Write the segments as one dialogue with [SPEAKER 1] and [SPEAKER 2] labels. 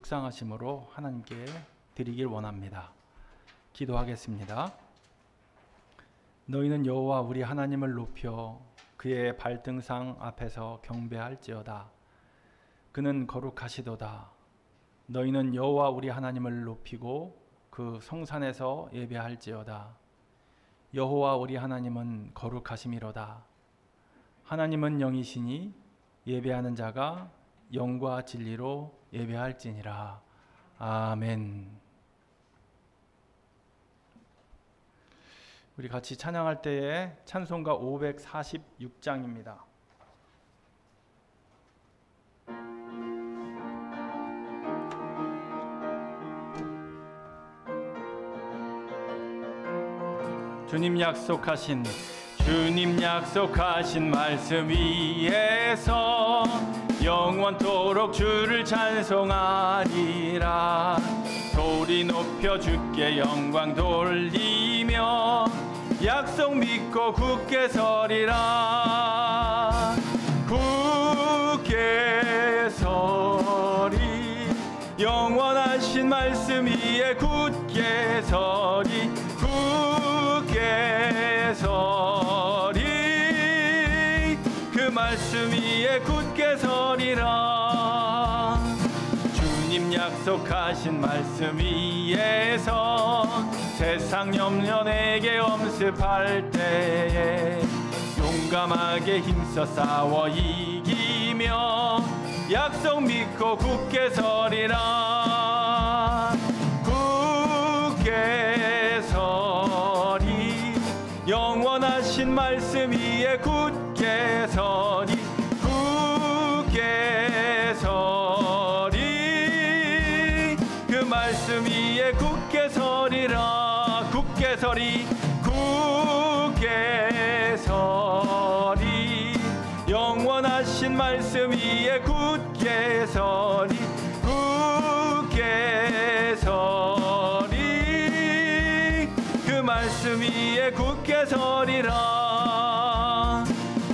[SPEAKER 1] 묵상하심으로 하나님께 드리길 원합니다. 기도하겠습니다. 너희는 여호와 우리 하나님을 높여 그의 발등상 앞에서 경배할지어다. 그는 거룩하시도다. 너희는 여호와 우리 하나님을 높이고 그 성산에서 예배할지어다. 여호와 우리 하나님은 거룩하심이로다. 하나님은 영이시니 예배하는 자가 영과 진리로 예배할지니라. 아멘. 우리 같이 찬양할 때에 찬송가 546장입니다. 주님 약속하신 말씀 위에서 영원토록 주를 찬송하리라. 소리 높여 주께 영광 돌리며 약속 믿고 굳게 서리라. 굳게 서리 영원하신 말씀 위에 굳게 서리. 굳게 서리 그 말씀 위에 굳게 서리라. 주님 약속하신 말씀 위에서 세상 염려 내게 엄습할 때에 용감하게 힘써 싸워 이기며 약속 믿고 굳게 서리라. 굳게 서리 영원하신 말씀 위에 굳게 서리. 굳게 서리 그 말씀 위에 굳게 서리라. 굳게 서리. 굳게 서리 영원하신 말씀 위에 굳게 서리. 굳게 서리 그 말씀 위에 굳게 서리라.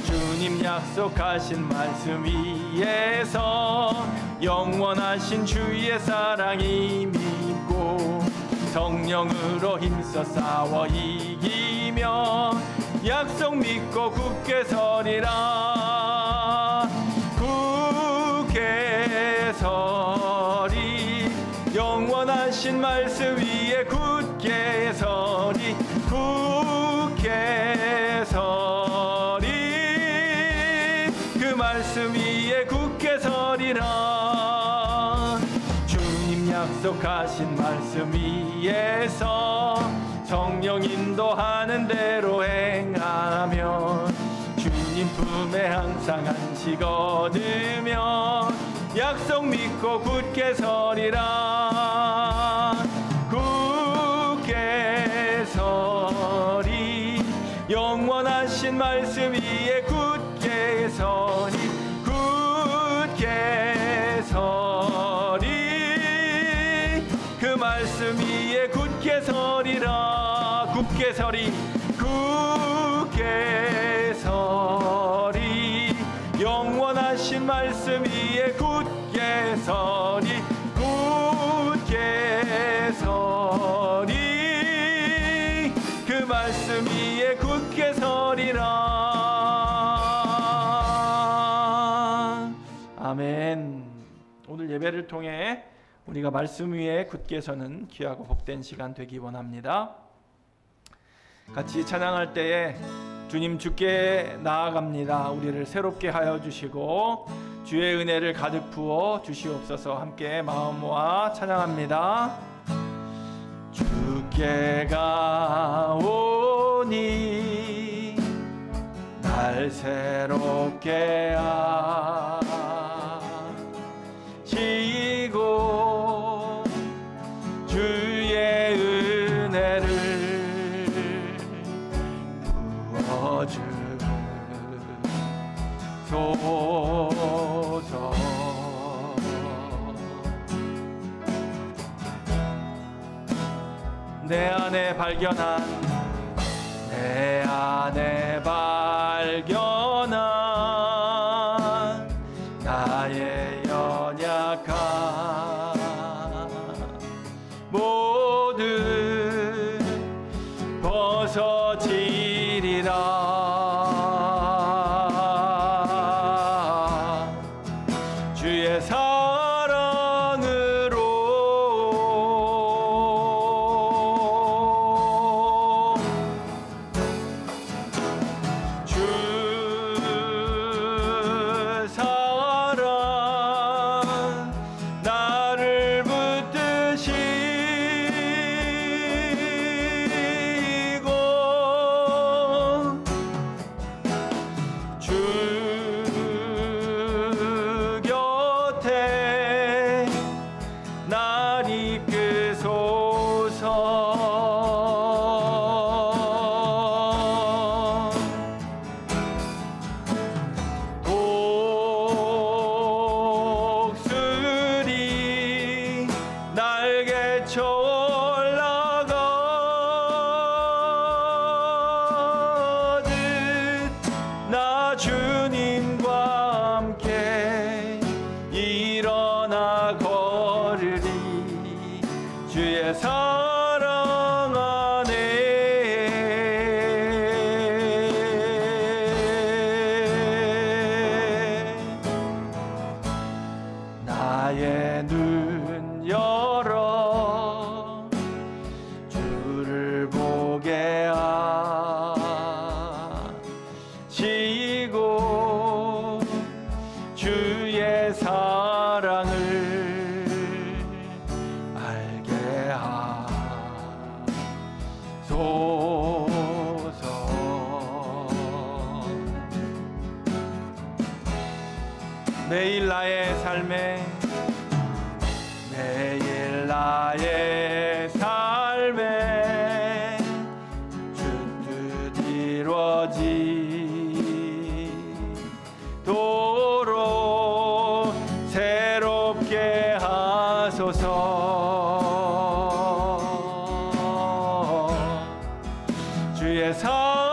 [SPEAKER 1] 주님 약속하신 말씀 위에서 영원하신 주의 사랑이 믿고 성령으로 힘써 싸워 이기며 약속 믿고 굳게 서리라. 굳게 서리 영원하신 말씀 위에 굳게 서리. 굳게 서리 그 말씀 위에 굳게 서리라. 주님 약속하신 말씀 위에서 성령 인도하는 대로 행하며 주님 품에 항상 안식 얻으며 약속 믿고 굳게 서리라. 굳게 서리 영원하신 말씀 위에 굳게 서리. 굳게 서리 그 말씀 위에 굳게 서리라. 굳게 서리. 굳게 서리 영원하신 말씀 위에 굳게 서리. 굳게 서리 그 말씀 위에 굳게 서리라. 아멘. 오늘 예배를 통해 우리가 말씀 위에 굳게 서는 귀하고 복된 시간 되기 원합니다. 같이 찬양할 때에 주님 주께 나아갑니다. 우리를 새롭게 하여 주시고 주의 은혜를 가득 부어 주시옵소서. 함께 마음 모아 찬양합니다. 주께 가오니 날 새롭게 하시고 주의 은혜를 부어주소서. 내 안에 발견한 나의 연약함 주의 사랑 안에 나의 눈 열어 주를 보게 하시고 주의 사랑을 알게 하소서. 매일 나의 삶에 매일 나의 삶에 주 뜻 이루어지도록 새롭게 하소서. 주의 사랑으로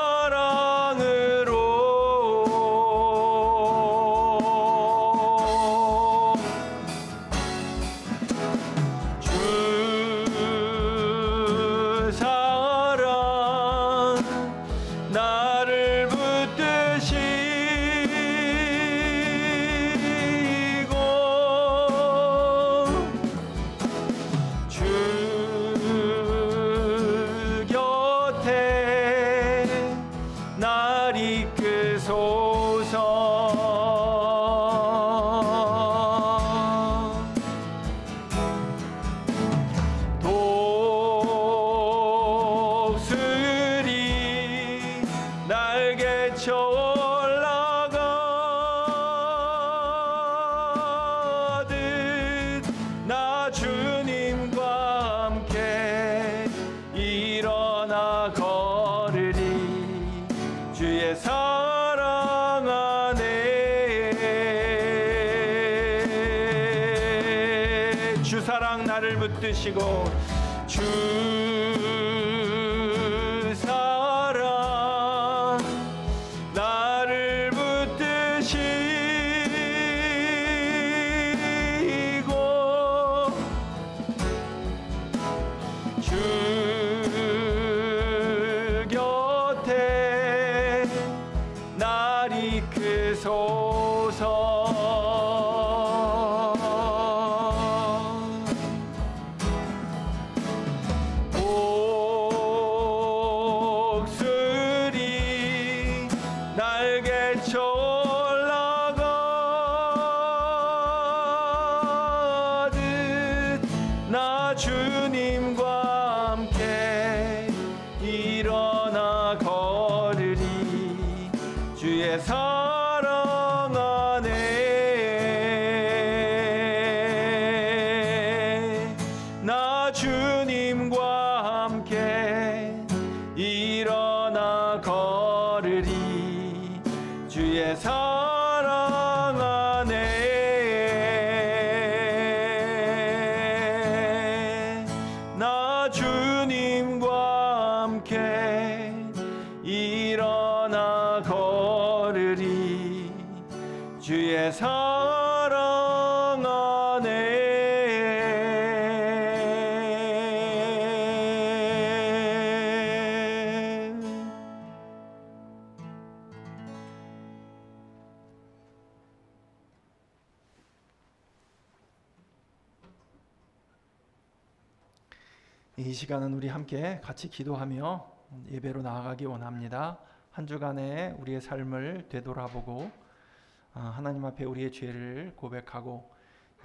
[SPEAKER 1] 나를 붙드시고 주 곁에 날 이끄소서. 독수리 날개쳐 올라가듯 나 주님과 함께 일어나 걸으리. 주의 사랑 안에 주 사랑 나를 붙드시고 주 사랑 나를 붙드시고 주 곁에 날 이끄소서. 독수리 날개쳐 올라가듯 나 주님과 함께 일어나 걸으리. 주의 사랑 안에 나 주님과 함께 일어나 걸으리. 주의 사랑 안에 나 주님과 함께 일어나 걸으리. 주의 사랑 안에 이 시간은 우리 함께 같이 기도하며 예배로 나아가기 원합니다. 한 주간의 우리의 삶을 되돌아보고 하나님 앞에 우리의 죄를 고백하고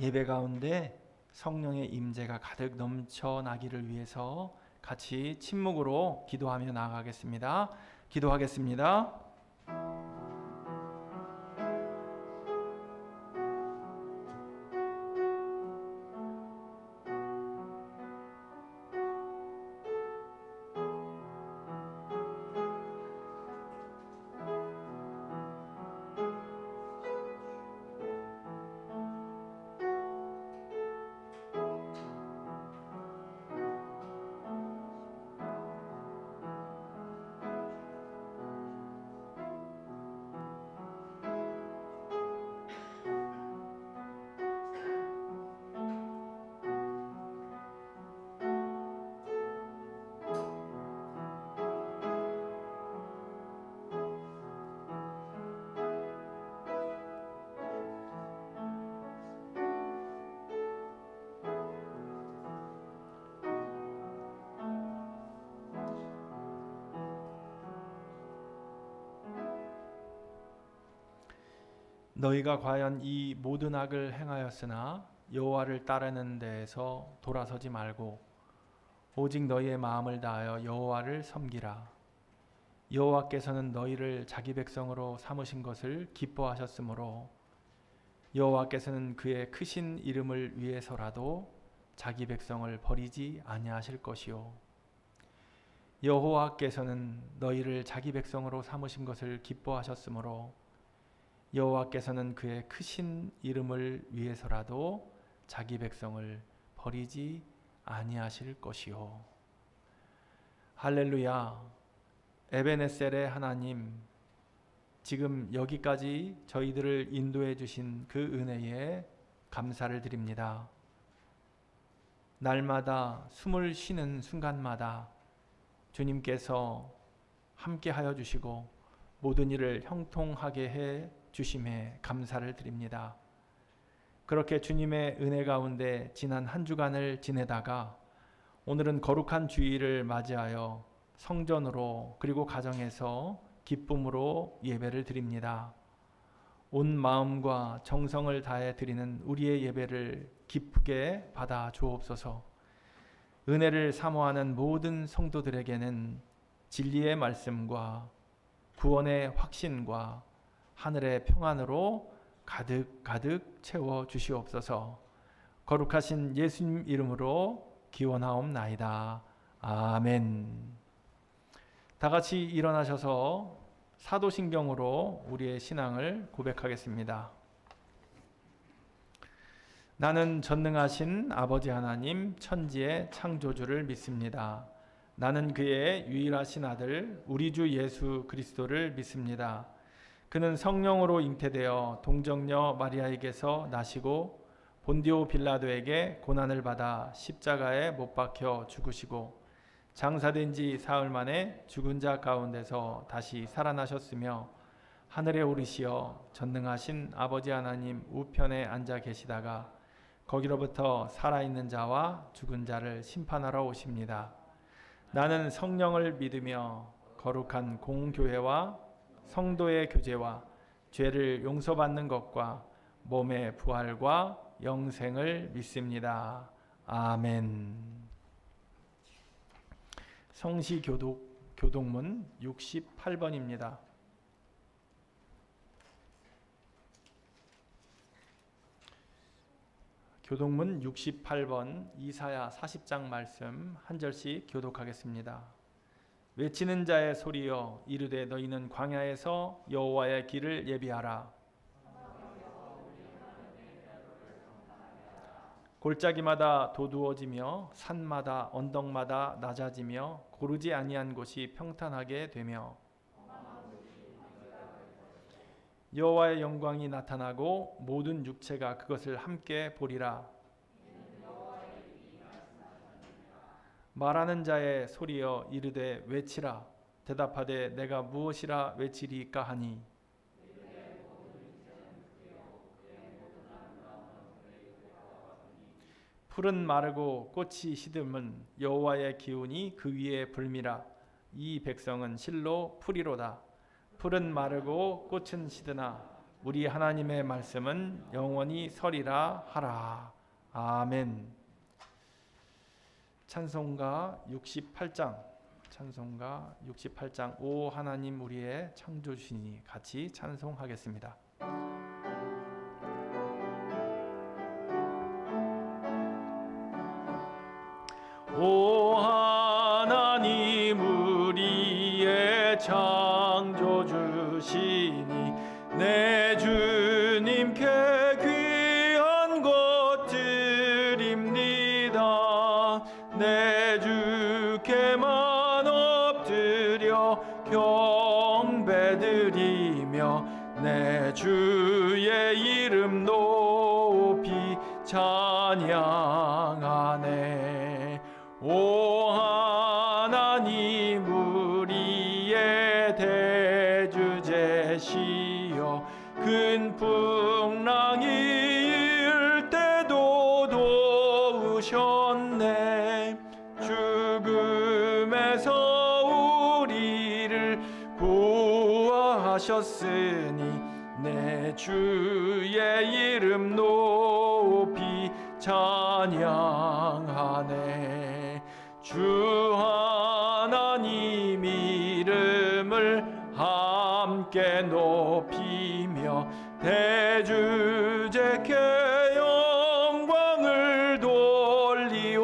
[SPEAKER 1] 예배 가운데 성령의 임재가 가득 넘쳐나기를 위해서 같이 침묵으로 기도하며 나아가겠습니다. 기도하겠습니다. 너희가 과연 이 모든 악을 행하였으나 여호와를 따르는 데에서 돌아서지 말고 오직 너희의 마음을 다하여 여호와를 섬기라. 여호와께서는 너희를 자기 백성으로 삼으신 것을 기뻐하셨으므로 여호와께서는 그의 크신 이름을 위해서라도 자기 백성을 버리지 아니하실 것이요. 여호와께서는 너희를 자기 백성으로 삼으신 것을 기뻐하셨으므로 여호와께서는 그의 크신 이름을 위해서라도 자기 백성을 버리지 아니하실 것이요. 할렐루야. 에베네셀의 하나님, 지금 여기까지 저희들을 인도해 주신 그 은혜에 감사를 드립니다. 날마다 숨을 쉬는 순간마다 주님께서 함께 하여 주시고 모든 일을 형통하게 해 주심에 감사를 드립니다. 그렇게 주님의 은혜 가운데 지난 한 주간을 지내다가 오늘은 거룩한 주일을 맞이하여 성전으로 그리고 가정에서 기쁨으로 예배를 드립니다. 온 마음과 정성을 다해 드리는 우리의 예배를 기쁘게 받아 주옵소서. 은혜를 사모하는 모든 성도들에게는 진리의 말씀과 구원의 확신과 하늘의 평안으로 가득 채워 주시옵소서. 거룩하신 예수님 이름으로 기원하옵나이다. 아멘. 다 같이 일어나셔서 사도신경으로 우리의 신앙을 고백하겠습니다. 나는 전능하신 아버지 하나님 천지의 창조주를 믿습니다. 나는 그의 유일하신 아들 우리 주 예수 그리스도를 믿습니다. 그는 성령으로 잉태되어 동정녀 마리아에게서 나시고 본디오 빌라도에게 고난을 받아 십자가에 못 박혀 죽으시고 장사된 지 사흘 만에 죽은 자 가운데서 다시 살아나셨으며 하늘에 오르시어 전능하신 아버지 하나님 우편에 앉아 계시다가 거기로부터 살아있는 자와 죽은 자를 심판하러 오십니다. 나는 성령을 믿으며 거룩한 공교회와 성도의 교제와 죄를 용서받는 것과 몸의 부활과 영생을 믿습니다. 아멘. 성시 교독문 68번입니다. 교독문 68번 이사야 40장 말씀 한 절씩 교독하겠습니다. 외치는 자의 소리여 이르되 너희는 광야에서 여호와의 길을 예비하라. 골짜기마다 도두어지며 산마다 언덕마다 낮아지며 고르지 아니한 곳이 평탄하게 되며 여호와의 영광이 나타나고 모든 육체가 그것을 함께 보리라. 말하는 자의 소리여 이르되 외치라. 대답하되 내가 무엇이라 외치리까 하니 풀은 마르고 꽃이 시듬은 여호와의 기운이 그 위에 불미라. 이 백성은 실로 풀이로다. 풀은 마르고 꽃은 시드나 우리 하나님의 말씀은 영원히 서리라 하라. 아멘. 찬송가 68장 오 하나님 우리의 창조주시니 같이 찬송하겠습니다. 오 하나님 우리의 창조주시니 내 주님께 귀한 것 드립니다. 내 주께만 엎드려 경배드리며 내 주의 이름 높이 찬양하네. 오 하나님 우리의 대주제시여 큰 풍랑이 일 때도 도우셨네. 죽음에서 우리를 구하셨으니 내 주의 이름 높이 찬양하네. 주 하나님 이름을 함께 높이며 대주제께 영광을 돌리오리.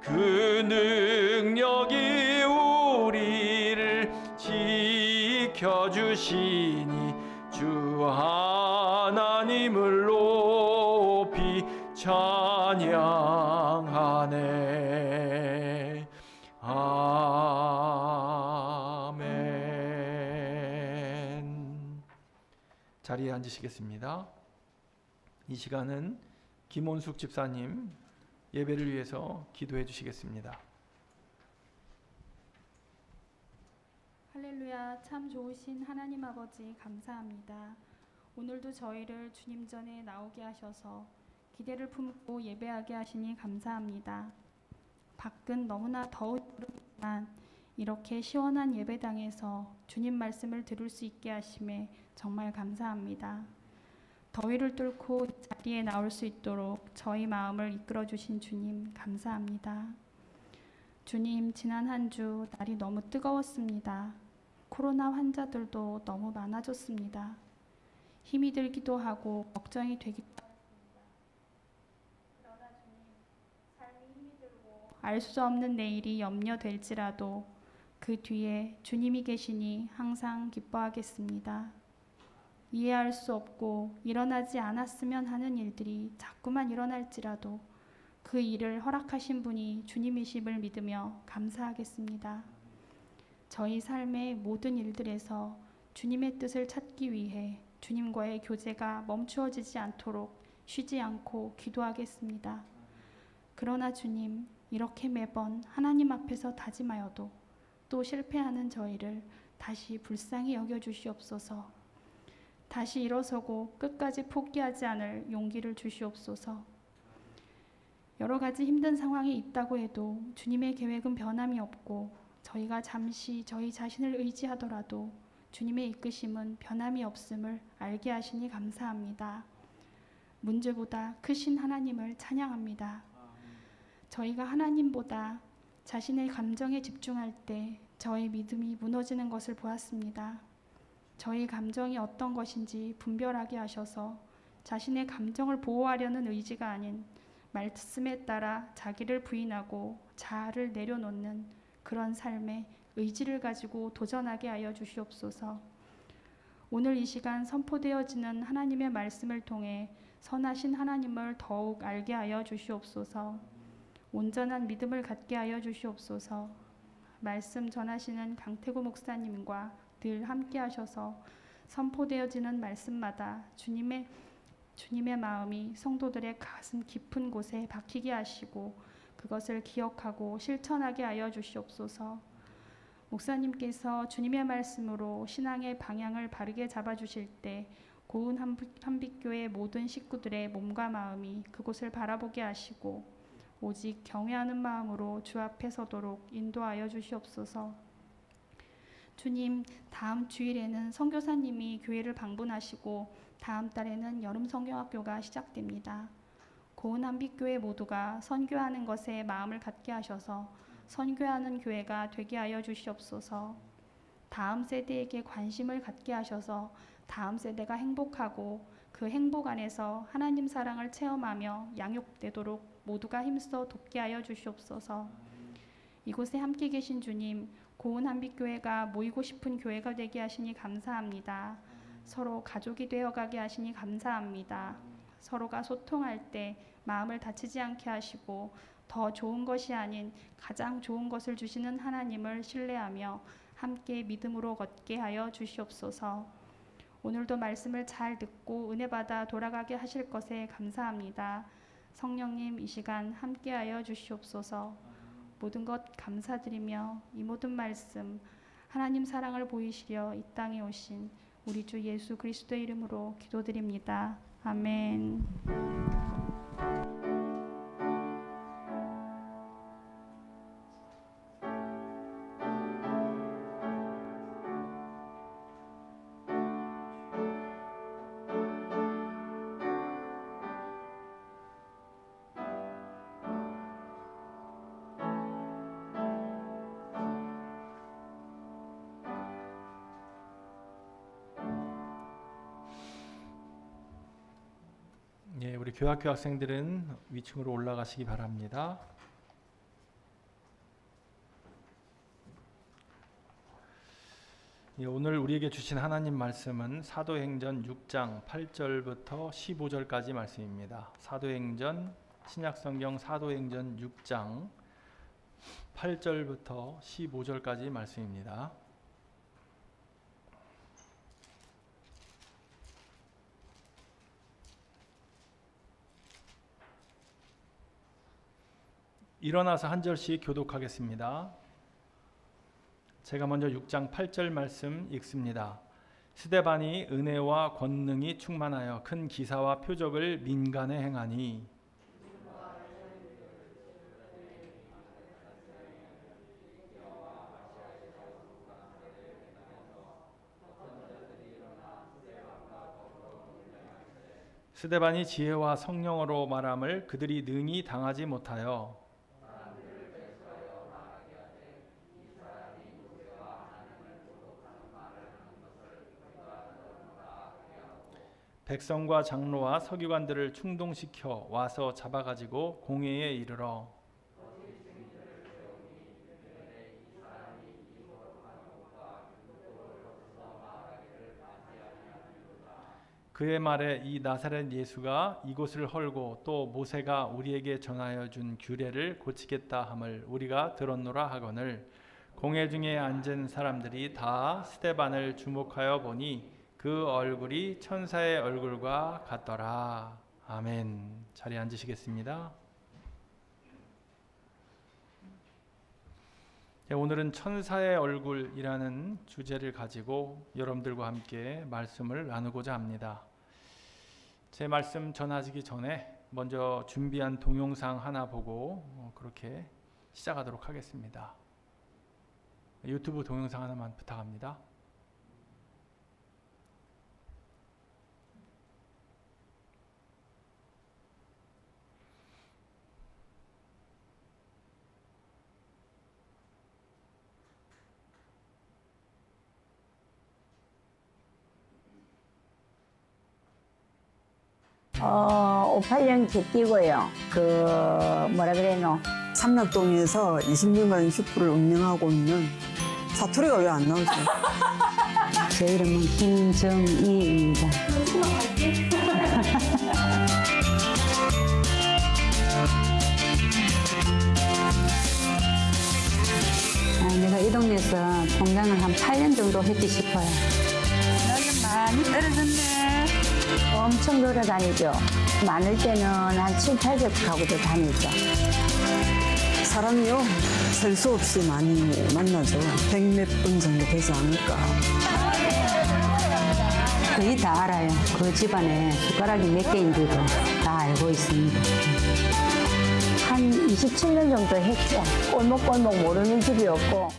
[SPEAKER 1] 그 능력이 우리를 지켜주시니 주 하나님을 높이 찬양하네. 아멘. 자리에 앉으시겠습니다. 이 시간은 김원숙 집사님 예배를 위해서 기도해 주시겠습니다.
[SPEAKER 2] 할렐루야. 참 좋으신 하나님 아버지 감사합니다. 오늘도 저희를 주님 전에 나오게 하셔서 기대를 품고 예배하게 하시니 감사합니다. 밖은 너무나 더우지만 이렇게 시원한 예배당에서 주님 말씀을 들을 수 있게 하심에 정말 감사합니다. 더위를 뚫고 자리에 나올 수 있도록 저희 마음을 이끌어 주신 주님 감사합니다. 주님, 지난 한 주 날이 너무 뜨거웠습니다. 코로나 환자들도 너무 많아졌습니다. 힘이 들기도 하고 걱정이 되기도 합니다. 그러나 주님, 삶이 힘이 들고 알 수 없는 내일이 염려될지라도 그 뒤에 주님이 계시니 항상 기뻐하겠습니다. 이해할 수 없고 일어나지 않았으면 하는 일들이 자꾸만 일어날지라도 그 일을 허락하신 분이 주님이심을 믿으며 감사하겠습니다. 저희 삶의 모든 일들에서 주님의 뜻을 찾기 위해 주님과의 교제가 멈추어지지 않도록 쉬지 않고 기도하겠습니다. 그러나 주님, 이렇게 매번 하나님 앞에서 다짐하여도 또 실패하는 저희를 다시 불쌍히 여겨주시옵소서. 다시 일어서고 끝까지 포기하지 않을 용기를 주시옵소서. 여러 가지 힘든 상황이 있다고 해도 주님의 계획은 변함이 없고 저희가 잠시 저희 자신을 의지하더라도 주님의 이끄심은 변함이 없음을 알게 하시니 감사합니다. 문제보다 크신 하나님을 찬양합니다. 저희가 하나님보다 자신의 감정에 집중할 때 저희 믿음이 무너지는 것을 보았습니다. 저희 감정이 어떤 것인지 분별하게 하셔서 자신의 감정을 보호하려는 의지가 아닌 말씀에 따라 자기를 부인하고 자아를 내려놓는 그런 삶에 의지를 가지고 도전하게 하여 주시옵소서. 오늘 이 시간 선포되어지는 하나님의 말씀을 통해 선하신 하나님을 더욱 알게 하여 주시옵소서. 온전한 믿음을 갖게 하여 주시옵소서. 말씀 전하시는 강태구 목사님과 늘 함께 하셔서 선포되어지는 말씀마다 주님의 마음이 성도들의 가슴 깊은 곳에 박히게 하시고 그것을 기억하고 실천하게 하여 주시옵소서. 목사님께서 주님의 말씀으로 신앙의 방향을 바르게 잡아주실 때 고운 한빛교회 모든 식구들의 몸과 마음이 그곳을 바라보게 하시고 오직 경외하는 마음으로 주 앞에 서도록 인도하여 주시옵소서. 주님, 다음 주일에는 선교사님이 교회를 방문하시고 다음 달에는 여름 성경학교가 시작됩니다. 고운 한빛교회 모두가 선교하는 것에 마음을 갖게 하셔서 선교하는 교회가 되게 하여 주시옵소서. 다음 세대에게 관심을 갖게 하셔서 다음 세대가 행복하고 그 행복 안에서 하나님 사랑을 체험하며 양육되도록 모두가 힘써 돕게 하여 주시옵소서. 이곳에 함께 계신 주님, 고운 한빛교회가 모이고 싶은 교회가 되게 하시니 감사합니다. 서로 가족이 되어가게 하시니 감사합니다. 서로가 소통할 때 마음을 다치지 않게 하시고 더 좋은 것이 아닌 가장 좋은 것을 주시는 하나님을 신뢰하며 함께 믿음으로 걷게 하여 주시옵소서. 오늘도 말씀을 잘 듣고 은혜 받아 돌아가게 하실 것에 감사합니다. 성령님, 이 시간 함께 하여 주시옵소서. 모든 것 감사드리며 이 모든 말씀 하나님 사랑을 보이시려 이 땅에 오신 우리 주 예수 그리스도의 이름으로 기도드립니다. 아멘.
[SPEAKER 1] 교학교 학생들은 위층으로 올라가시기 바랍니다. 오늘 우리에게 주신 하나님 말씀은 사도행전 6장 8절부터 15절까지 말씀입니다. 신약성경 사도행전 6장 8절부터 15절까지 말씀입니다. 일어나서 한 절씩 교독하겠습니다. 제가 먼저 6장 8절 말씀 읽습니다. 스데반이 은혜와 권능이 충만하여 큰 기사와 표적을 민간에 행하니 스데반이 지혜와 성령으로 말함을 그들이 능히 당하지 못하여 백성과 장로와 서기관들을 충동시켜 와서 잡아가지고 공회에 이르러 그의 말에 이 나사렛 예수가 이곳을 헐고 또 모세가 우리에게 전하여 준 규례를 고치겠다 함을 우리가 들었노라 하거늘 공회 중에 앉은 사람들이 다 스데반을 주목하여 보니 그 얼굴이 천사의 얼굴과 같더라. 아멘. 자리에 앉으시겠습니다. 오늘은 천사의 얼굴이라는 주제를 가지고 여러분들과 함께 말씀을 나누고자 합니다. 제 말씀 전하기 전에 먼저 준비한 동영상 하나 보고 그렇게 시작하도록 하겠습니다. 유튜브 동영상 하나만 부탁합니다.
[SPEAKER 3] 어, 58년 개띠고요. 뭐라 그래노?
[SPEAKER 4] 삼락동에서 20년간 슈퍼를 운영하고 있는 사투리가 왜 안 나오죠?
[SPEAKER 3] 제 이름은 김정희입니다. 내가 이 동네에서 공장을 한 8년 정도 했지 싶어요.
[SPEAKER 5] 너는 많이 떨어졌네.
[SPEAKER 3] 엄청 돌아다니죠. 많을 때는 한 7, 800가구도 다니죠.
[SPEAKER 4] 사람이요, 셀 수 없이 많이 만나죠. 100몇 분 정도 되지 않을까.
[SPEAKER 3] 거의 다 알아요. 그 집안에 숟가락이 몇 개인지도 다 알고 있습니다. 한 27년 정도 했죠. 꼴목꼴목 모르는 집이 없고.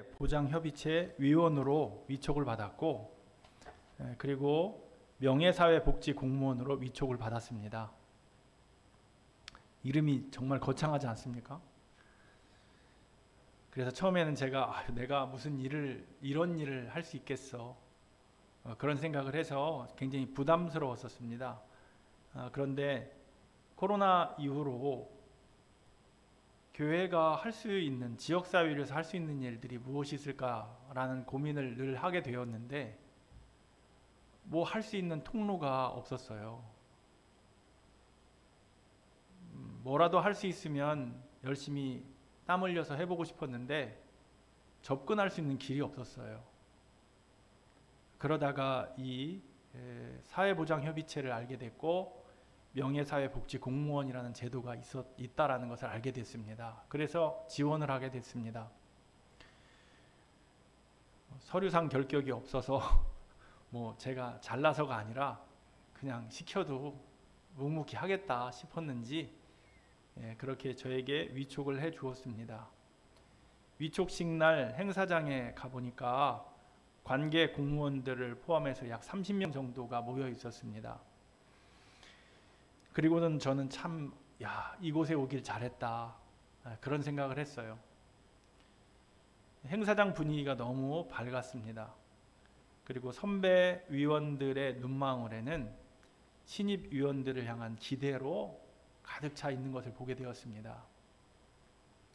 [SPEAKER 1] 보장협의체 위원으로 위촉을 받았고, 그리고 명예사회복지공무원으로 위촉을 받았습니다. 이름이 정말 거창하지 않습니까? 그래서 처음에는 제가 내가 무슨 이런 일을 할 수 있겠어, 그런 생각을 해서 굉장히 부담스러웠었습니다. 그런데 코로나 이후로 교회가 할 수 있는, 지역사회를 위해서 할 수 있는 일들이 무엇이 있을까라는 고민을 늘 하게 되었는데, 뭐 할 수 있는 통로가 없었어요. 뭐라도 할 수 있으면 열심히 땀 흘려서 해보고 싶었는데 접근할 수 있는 길이 없었어요. 그러다가 이 사회보장협의체를 알게 됐고, 명예사회복지공무원이라는 제도가 있다라는 것을 알게 됐습니다. 그래서 지원을 하게 됐습니다. 서류상 결격이 없어서 뭐 제가 잘나서가 아니라 그냥 시켜도 묵묵히 하겠다 싶었는지 그렇게 저에게 위촉을 해 주었습니다. 위촉식 날 행사장에 가보니까 관계 공무원들을 포함해서 약 30명 정도가 모여 있었습니다. 그리고는 저는 참, 이곳에 오길 잘했다, 그런 생각을 했어요. 행사장 분위기가 너무 밝았습니다. 그리고 선배 위원들의 눈망울에는 신입 위원들을 향한 기대로 가득 차 있는 것을 보게 되었습니다.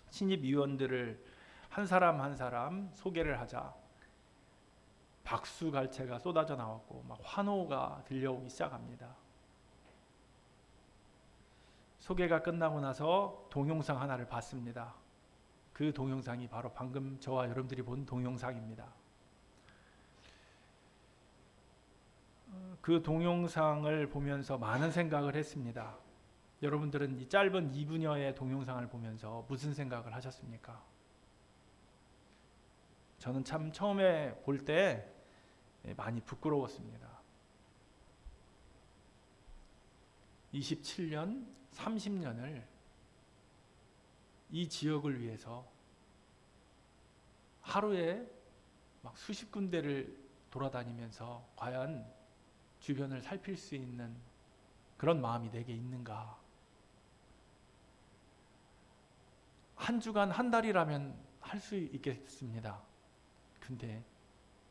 [SPEAKER 1] 신입 위원들을 한 사람 한 사람 소개를 하자 박수갈채가 쏟아져 나왔고 막 환호가 들려오기 시작합니다. 소개가 끝나고 나서 동영상 하나를 봤습니다. 그 동영상이 바로 방금 저와 여러분들이 본 동영상입니다. 그 동영상을 보면서 많은 생각을 했습니다. 여러분들은 이 짧은 2분여의 동영상을 보면서 무슨 생각을 하셨습니까? 저는 참 처음에 볼 때 많이 부끄러웠습니다. 27년, 30년을 이 지역을 위해서 하루에 막 수십 군데를 돌아다니면서 과연 주변을 살필 수 있는 그런 마음이 내게 있는가? 한 주간, 한 달이라면 할 수 있겠습니다. 근데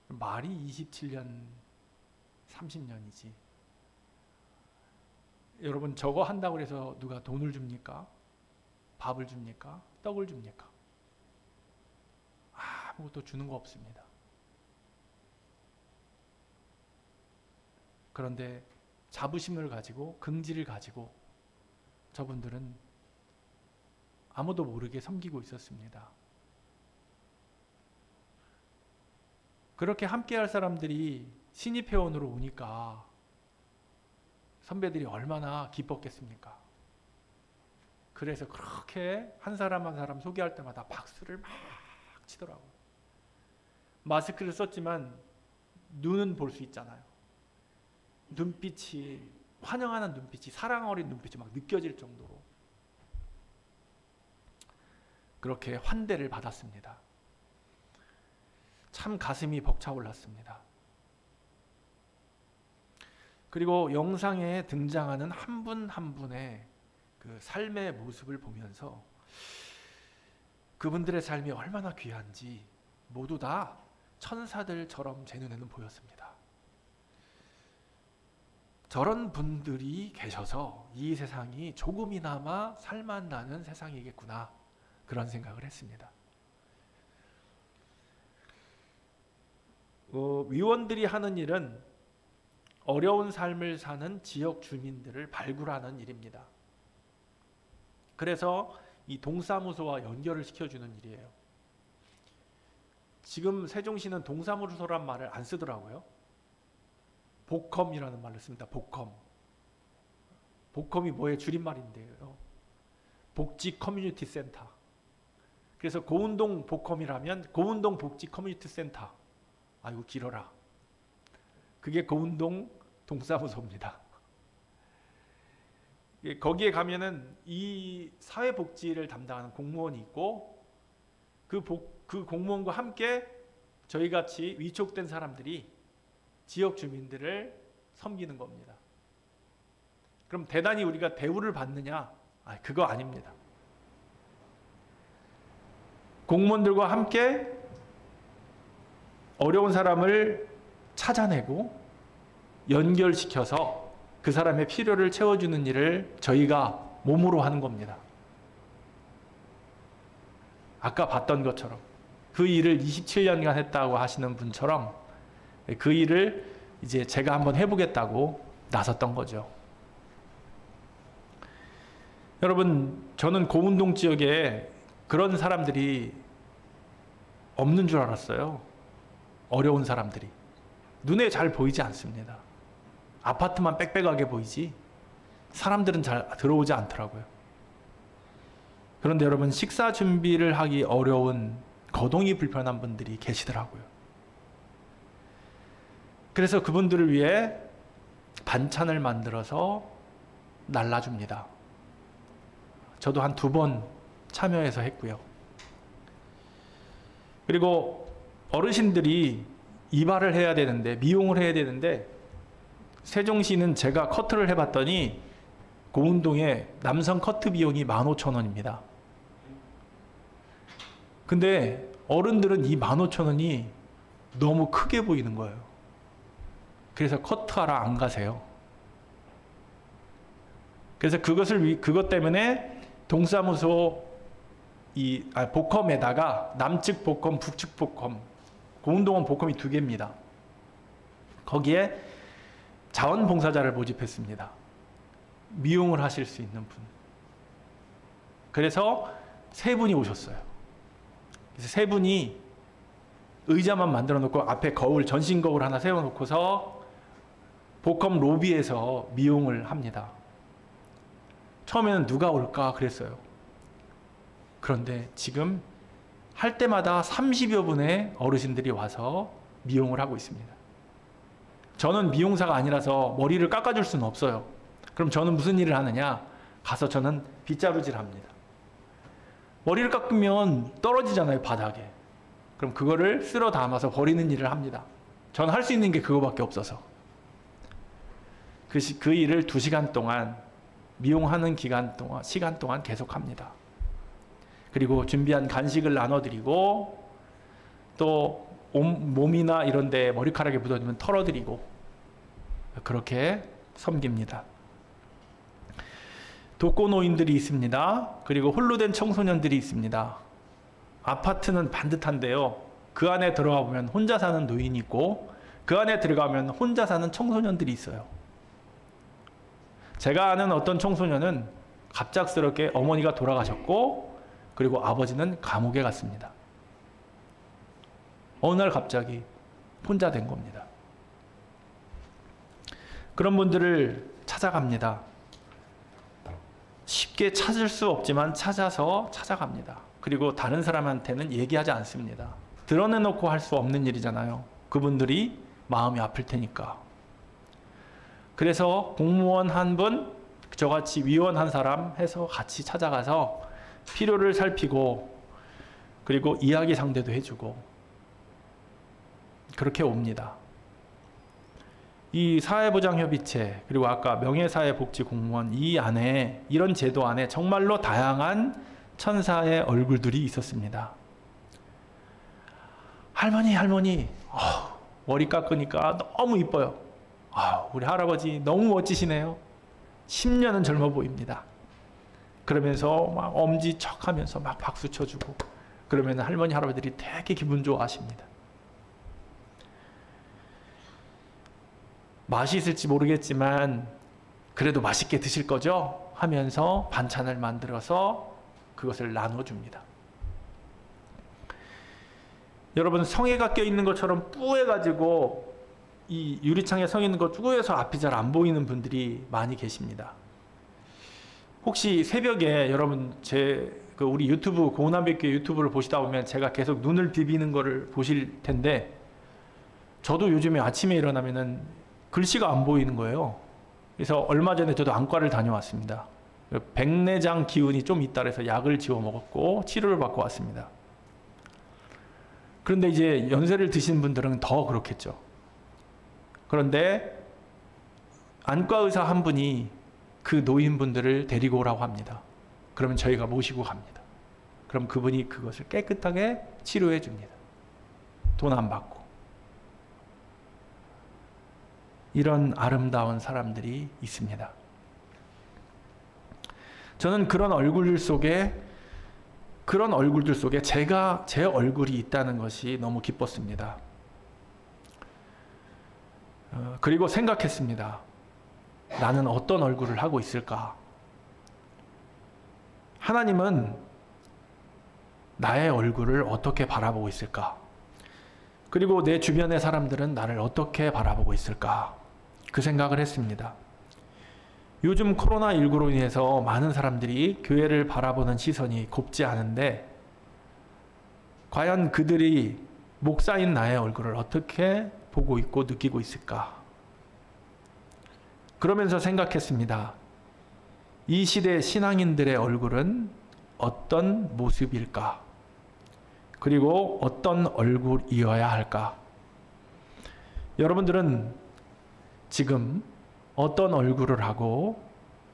[SPEAKER 1] 말이 27년, 30년이지. 여러분, 저거 한다고 해서 누가 돈을 줍니까? 밥을 줍니까? 떡을 줍니까? 아무것도 주는 거 없습니다. 그런데 자부심을 가지고, 긍지를 가지고 저분들은 아무도 모르게 섬기고 있었습니다. 그렇게 함께할 사람들이 신입 회원으로 오니까 선배들이 얼마나 기뻤겠습니까? 그래서 그렇게 한 사람 한 사람 소개할 때마다 박수를 막 치더라고요. 마스크를 썼지만 눈은 볼 수 있잖아요. 눈빛이, 환영하는 눈빛이, 사랑 어린 눈빛이 막 느껴질 정도로 그렇게 환대를 받았습니다. 참 가슴이 벅차올랐습니다. 그리고 영상에 등장하는 한 분 한 분의 그 삶의 모습을 보면서 그분들의 삶이 얼마나 귀한지 모두 다 천사들처럼 제 눈에는 보였습니다. 저런 분들이 계셔서 이 세상이 조금이나마 살만나는 세상이겠구나, 그런 생각을 했습니다. 위원들이 하는 일은 어려운 삶을 사는 지역 주민들을 발굴하는 일입니다. 그래서 이 동사무소와 연결을 시켜주는 일이에요. 지금 세종시는 동사무소란 말을 안 쓰더라고요. 복컴이라는 말을 씁니다. 복컴. 복컴이 뭐의 줄임말인데요. 복지 커뮤니티 센터. 그래서 고운동 복컴이라면 고운동 복지 커뮤니티 센터. 아이고 길어라. 그게 고운동 동사무소입니다. 거기에 가면은 이 사회복지를 담당하는 공무원이 있고 그 공무원과 함께 저희같이 위촉된 사람들이 지역 주민들을 섬기는 겁니다. 그럼 대단히 우리가 대우를 받느냐? 그거 아닙니다. 공무원들과 함께 어려운 사람을 찾아내고 연결시켜서 그 사람의 필요를 채워주는 일을 저희가 몸으로 하는 겁니다. 아까 봤던 것처럼 그 일을 27년간 했다고 하시는 분처럼 그 일을 이제 제가 한번 해보겠다고 나섰던 거죠. 여러분, 저는 고운동 지역에 그런 사람들이 없는 줄 알았어요. 어려운 사람들이. 눈에 잘 보이지 않습니다. 아파트만 빽빽하게 보이지 사람들은 잘 들어오지 않더라고요. 그런데 여러분, 식사 준비를 하기 어려운 거동이 불편한 분들이 계시더라고요. 그래서 그분들을 위해 반찬을 만들어서 날라줍니다. 저도 한 2번 참여해서 했고요. 그리고 어르신들이 이발을 해야 되는데, 미용을 해야 되는데, 세종시는 제가 커트를 해봤더니 고운동에 남성 커트 비용이 15,000원입니다. 근데 어른들은 이 15,000원이 너무 크게 보이는 거예요. 그래서 커트하러 안 가세요. 그래서 그것 때문에 동사무소 복컴에다가 남측 복컴, 북측 복컴, 고운동은 복컴이 2개입니다. 거기에 자원봉사자를 모집했습니다. 미용을 하실 수 있는 분. 그래서 3분이 오셨어요. 그래서 3분이 의자만 만들어 놓고 앞에 거울, 전신 거울 하나 세워 놓고서 복컴 로비에서 미용을 합니다. 처음에는 누가 올까 그랬어요. 그런데 지금 할 때마다 30여 분의 어르신들이 와서 미용을 하고 있습니다. 저는 미용사가 아니라서 머리를 깎아줄 수는 없어요. 그럼 저는 무슨 일을 하느냐? 가서 저는 빗자루질 합니다. 머리를 깎으면 떨어지잖아요, 바닥에. 그럼 그거를 쓸어 담아서 버리는 일을 합니다. 저는 할 수 있는 게 그거밖에 없어서. 그 일을 2시간 동안, 미용하는 시간 동안 계속합니다. 그리고 준비한 간식을 나눠드리고, 또 몸이나 이런 데 머리카락에 묻어두면 털어드리고, 그렇게 섬깁니다. 독거노인들이 있습니다. 그리고 홀로 된 청소년들이 있습니다. 아파트는 반듯한데요, 그 안에 들어가 보면 혼자 사는 노인이 있고, 그 안에 들어가면 혼자 사는 청소년들이 있어요. 제가 아는 어떤 청소년은 갑작스럽게 어머니가 돌아가셨고, 그리고 아버지는 감옥에 갔습니다. 어느 날 갑자기 혼자 된 겁니다. 그런 분들을 찾아갑니다. 쉽게 찾을 수 없지만 찾아갑니다. 그리고 다른 사람한테는 얘기하지 않습니다. 드러내놓고 할 수 없는 일이잖아요. 그분들이 마음이 아플 테니까. 그래서 공무원 한 분, 저같이 위원 한 사람 해서 같이 찾아가서 필요를 살피고, 그리고 이야기 상대도 해주고, 그렇게 옵니다. 이 사회보장협의체, 그리고 아까 명예사회복지공무원, 이런 제도 안에 정말로 다양한 천사의 얼굴들이 있었습니다. 할머니, 머리 깎으니까 너무 이뻐요. 우리 할아버지 너무 멋지시네요. 10년은 젊어 보입니다. 그러면서 막 엄지척하면서 막 박수 쳐주고, 그러면 할머니, 할아버지들이 되게 기분 좋아하십니다. 맛이 있을지 모르겠지만 그래도 맛있게 드실 거죠? 하면서 반찬을 만들어서 그것을 나눠줍니다. 여러분, 성에가 껴있는 것처럼 뿌해가지고 이 유리창에 서 있는 거 뿌해서 앞이 잘 안 보이는 분들이 많이 계십니다. 혹시 새벽에 여러분 우리 유튜브, 고운암백교회 유튜브를 보시다 보면 제가 계속 눈을 비비는 거를 보실 텐데, 저도 요즘에 아침에 일어나면은 글씨가 안 보이는 거예요. 그래서 얼마 전에 저도 안과를 다녀왔습니다. 백내장 기운이 좀 있다 그래서 약을 지워 먹었고 치료를 받고 왔습니다. 그런데 이제 연세를 드신 분들은 더 그렇겠죠. 그런데 안과 의사 한 분이 그 노인분들을 데리고 오라고 합니다. 그러면 저희가 모시고 갑니다. 그럼 그분이 그것을 깨끗하게 치료해 줍니다. 돈 안 받고. 이런 아름다운 사람들이 있습니다. 저는 그런 얼굴들 속에 제 얼굴이 있다는 것이 너무 기뻤습니다. 그리고 생각했습니다. 나는 어떤 얼굴을 하고 있을까? 하나님은 나의 얼굴을 어떻게 바라보고 있을까? 그리고 내 주변의 사람들은 나를 어떻게 바라보고 있을까? 그 생각을 했습니다. 요즘 코로나19로 인해서 많은 사람들이 교회를 바라보는 시선이 곱지 않은데 과연 그들이 목사인 나의 얼굴을 어떻게 보고 있고 느끼고 있을까? 그러면서 생각했습니다. 이 시대 신앙인들의 얼굴은 어떤 모습일까? 그리고 어떤 얼굴이어야 할까? 여러분들은 지금 어떤 얼굴을 하고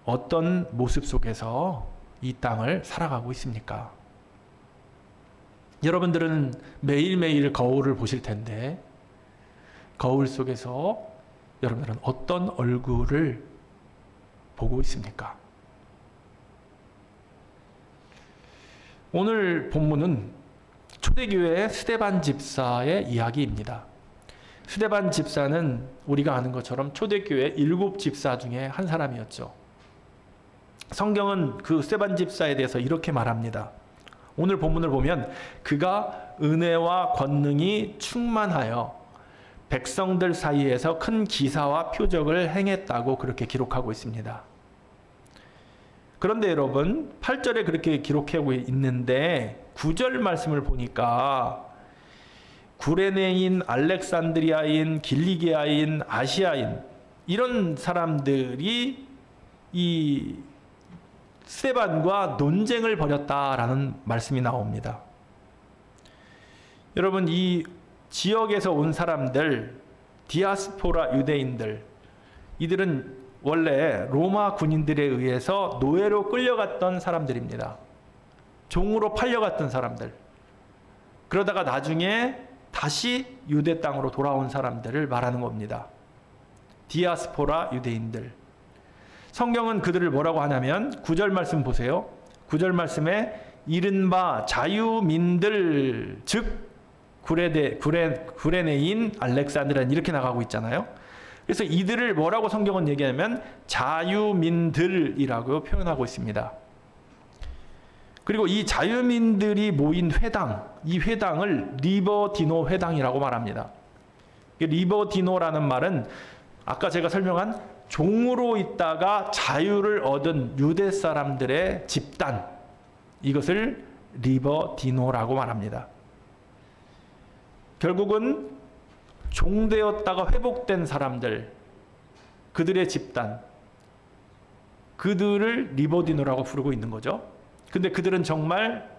[SPEAKER 1] 어떤 모습 속에서 이 땅을 살아가고 있습니까? 여러분들은 매일매일 거울을 보실 텐데 거울 속에서 여러분들은 어떤 얼굴을 보고 있습니까? 오늘 본문은 초대교회 스데반 집사의 이야기입니다. 스데반 집사는 우리가 아는 것처럼 초대교회 7 집사 중에 한 사람이었죠. 성경은 그 스데반 집사에 대해서 이렇게 말합니다. 오늘 본문을 보면 그가 은혜와 권능이 충만하여 백성들 사이에서 큰 기사와 표적을 행했다고 그렇게 기록하고 있습니다. 그런데 여러분 8절에 그렇게 기록하고 있는데 9절 말씀을 보니까 구레네인, 알렉산드리아인, 길리기아인, 아시아인 이런 사람들이 이 스데반과 논쟁을 벌였다라는 말씀이 나옵니다. 여러분 이 지역에서 온 사람들, 디아스포라 유대인들, 이들은 원래 로마 군인들에 의해서 노예로 끌려갔던 사람들입니다. 종으로 팔려갔던 사람들. 그러다가 나중에 다시 유대 땅으로 돌아온 사람들을 말하는 겁니다. 디아스포라 유대인들. 성경은 그들을 뭐라고 하냐면 9절 말씀 보세요. 9절 말씀에 이른바 자유민들 즉 구레네인, 알렉산드리아 이렇게 나가고 있잖아요. 그래서 이들을 뭐라고 성경은 얘기하냐면 자유민들이라고 표현하고 있습니다. 그리고 이 자유민들이 모인 회당, 이 회당을 리버디노 회당이라고 말합니다. 리버디노라는 말은 아까 제가 설명한 종으로 있다가 자유를 얻은 유대 사람들의 집단, 이것을 리버디노라고 말합니다. 결국은 종되었다가 회복된 사람들, 그들의 집단, 그들을 리버디노라고 부르고 있는 거죠. 근데 그들은 정말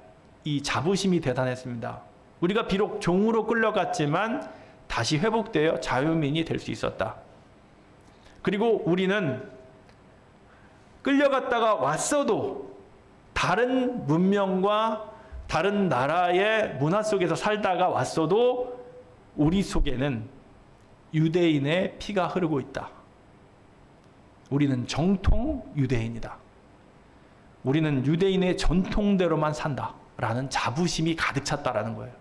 [SPEAKER 1] 이 자부심이 대단했습니다. 우리가 비록 종으로 끌려갔지만 다시 회복되어 자유민이 될 수 있었다. 그리고 우리는 끌려갔다가 왔어도 다른 문명과 다른 나라의 문화 속에서 살다가 왔어도 우리 속에는 유대인의 피가 흐르고 있다. 우리는 정통 유대인이다. 우리는 유대인의 전통대로만 산다라는 자부심이 가득 찼다라는 거예요.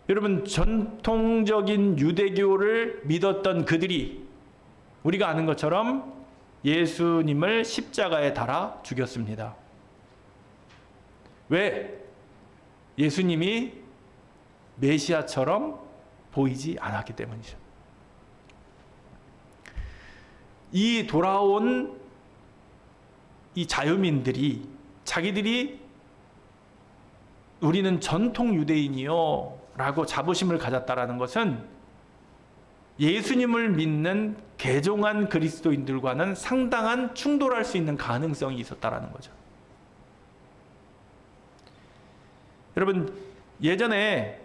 [SPEAKER 1] 여러분 전통적인 유대교를 믿었던 그들이 우리가 아는 것처럼 예수님을 십자가에 달아 죽였습니다. 왜? 예수님이 메시아처럼 보이지 않았기 때문이죠. 이 돌아온 이 자유민들이 자기들이 우리는 전통 유대인이요 라고 자부심을 가졌다라는 것은 예수님을 믿는 개종한 그리스도인들과는 상당한 충돌할 수 있는 가능성이 있었다라는 거죠. 여러분 예전에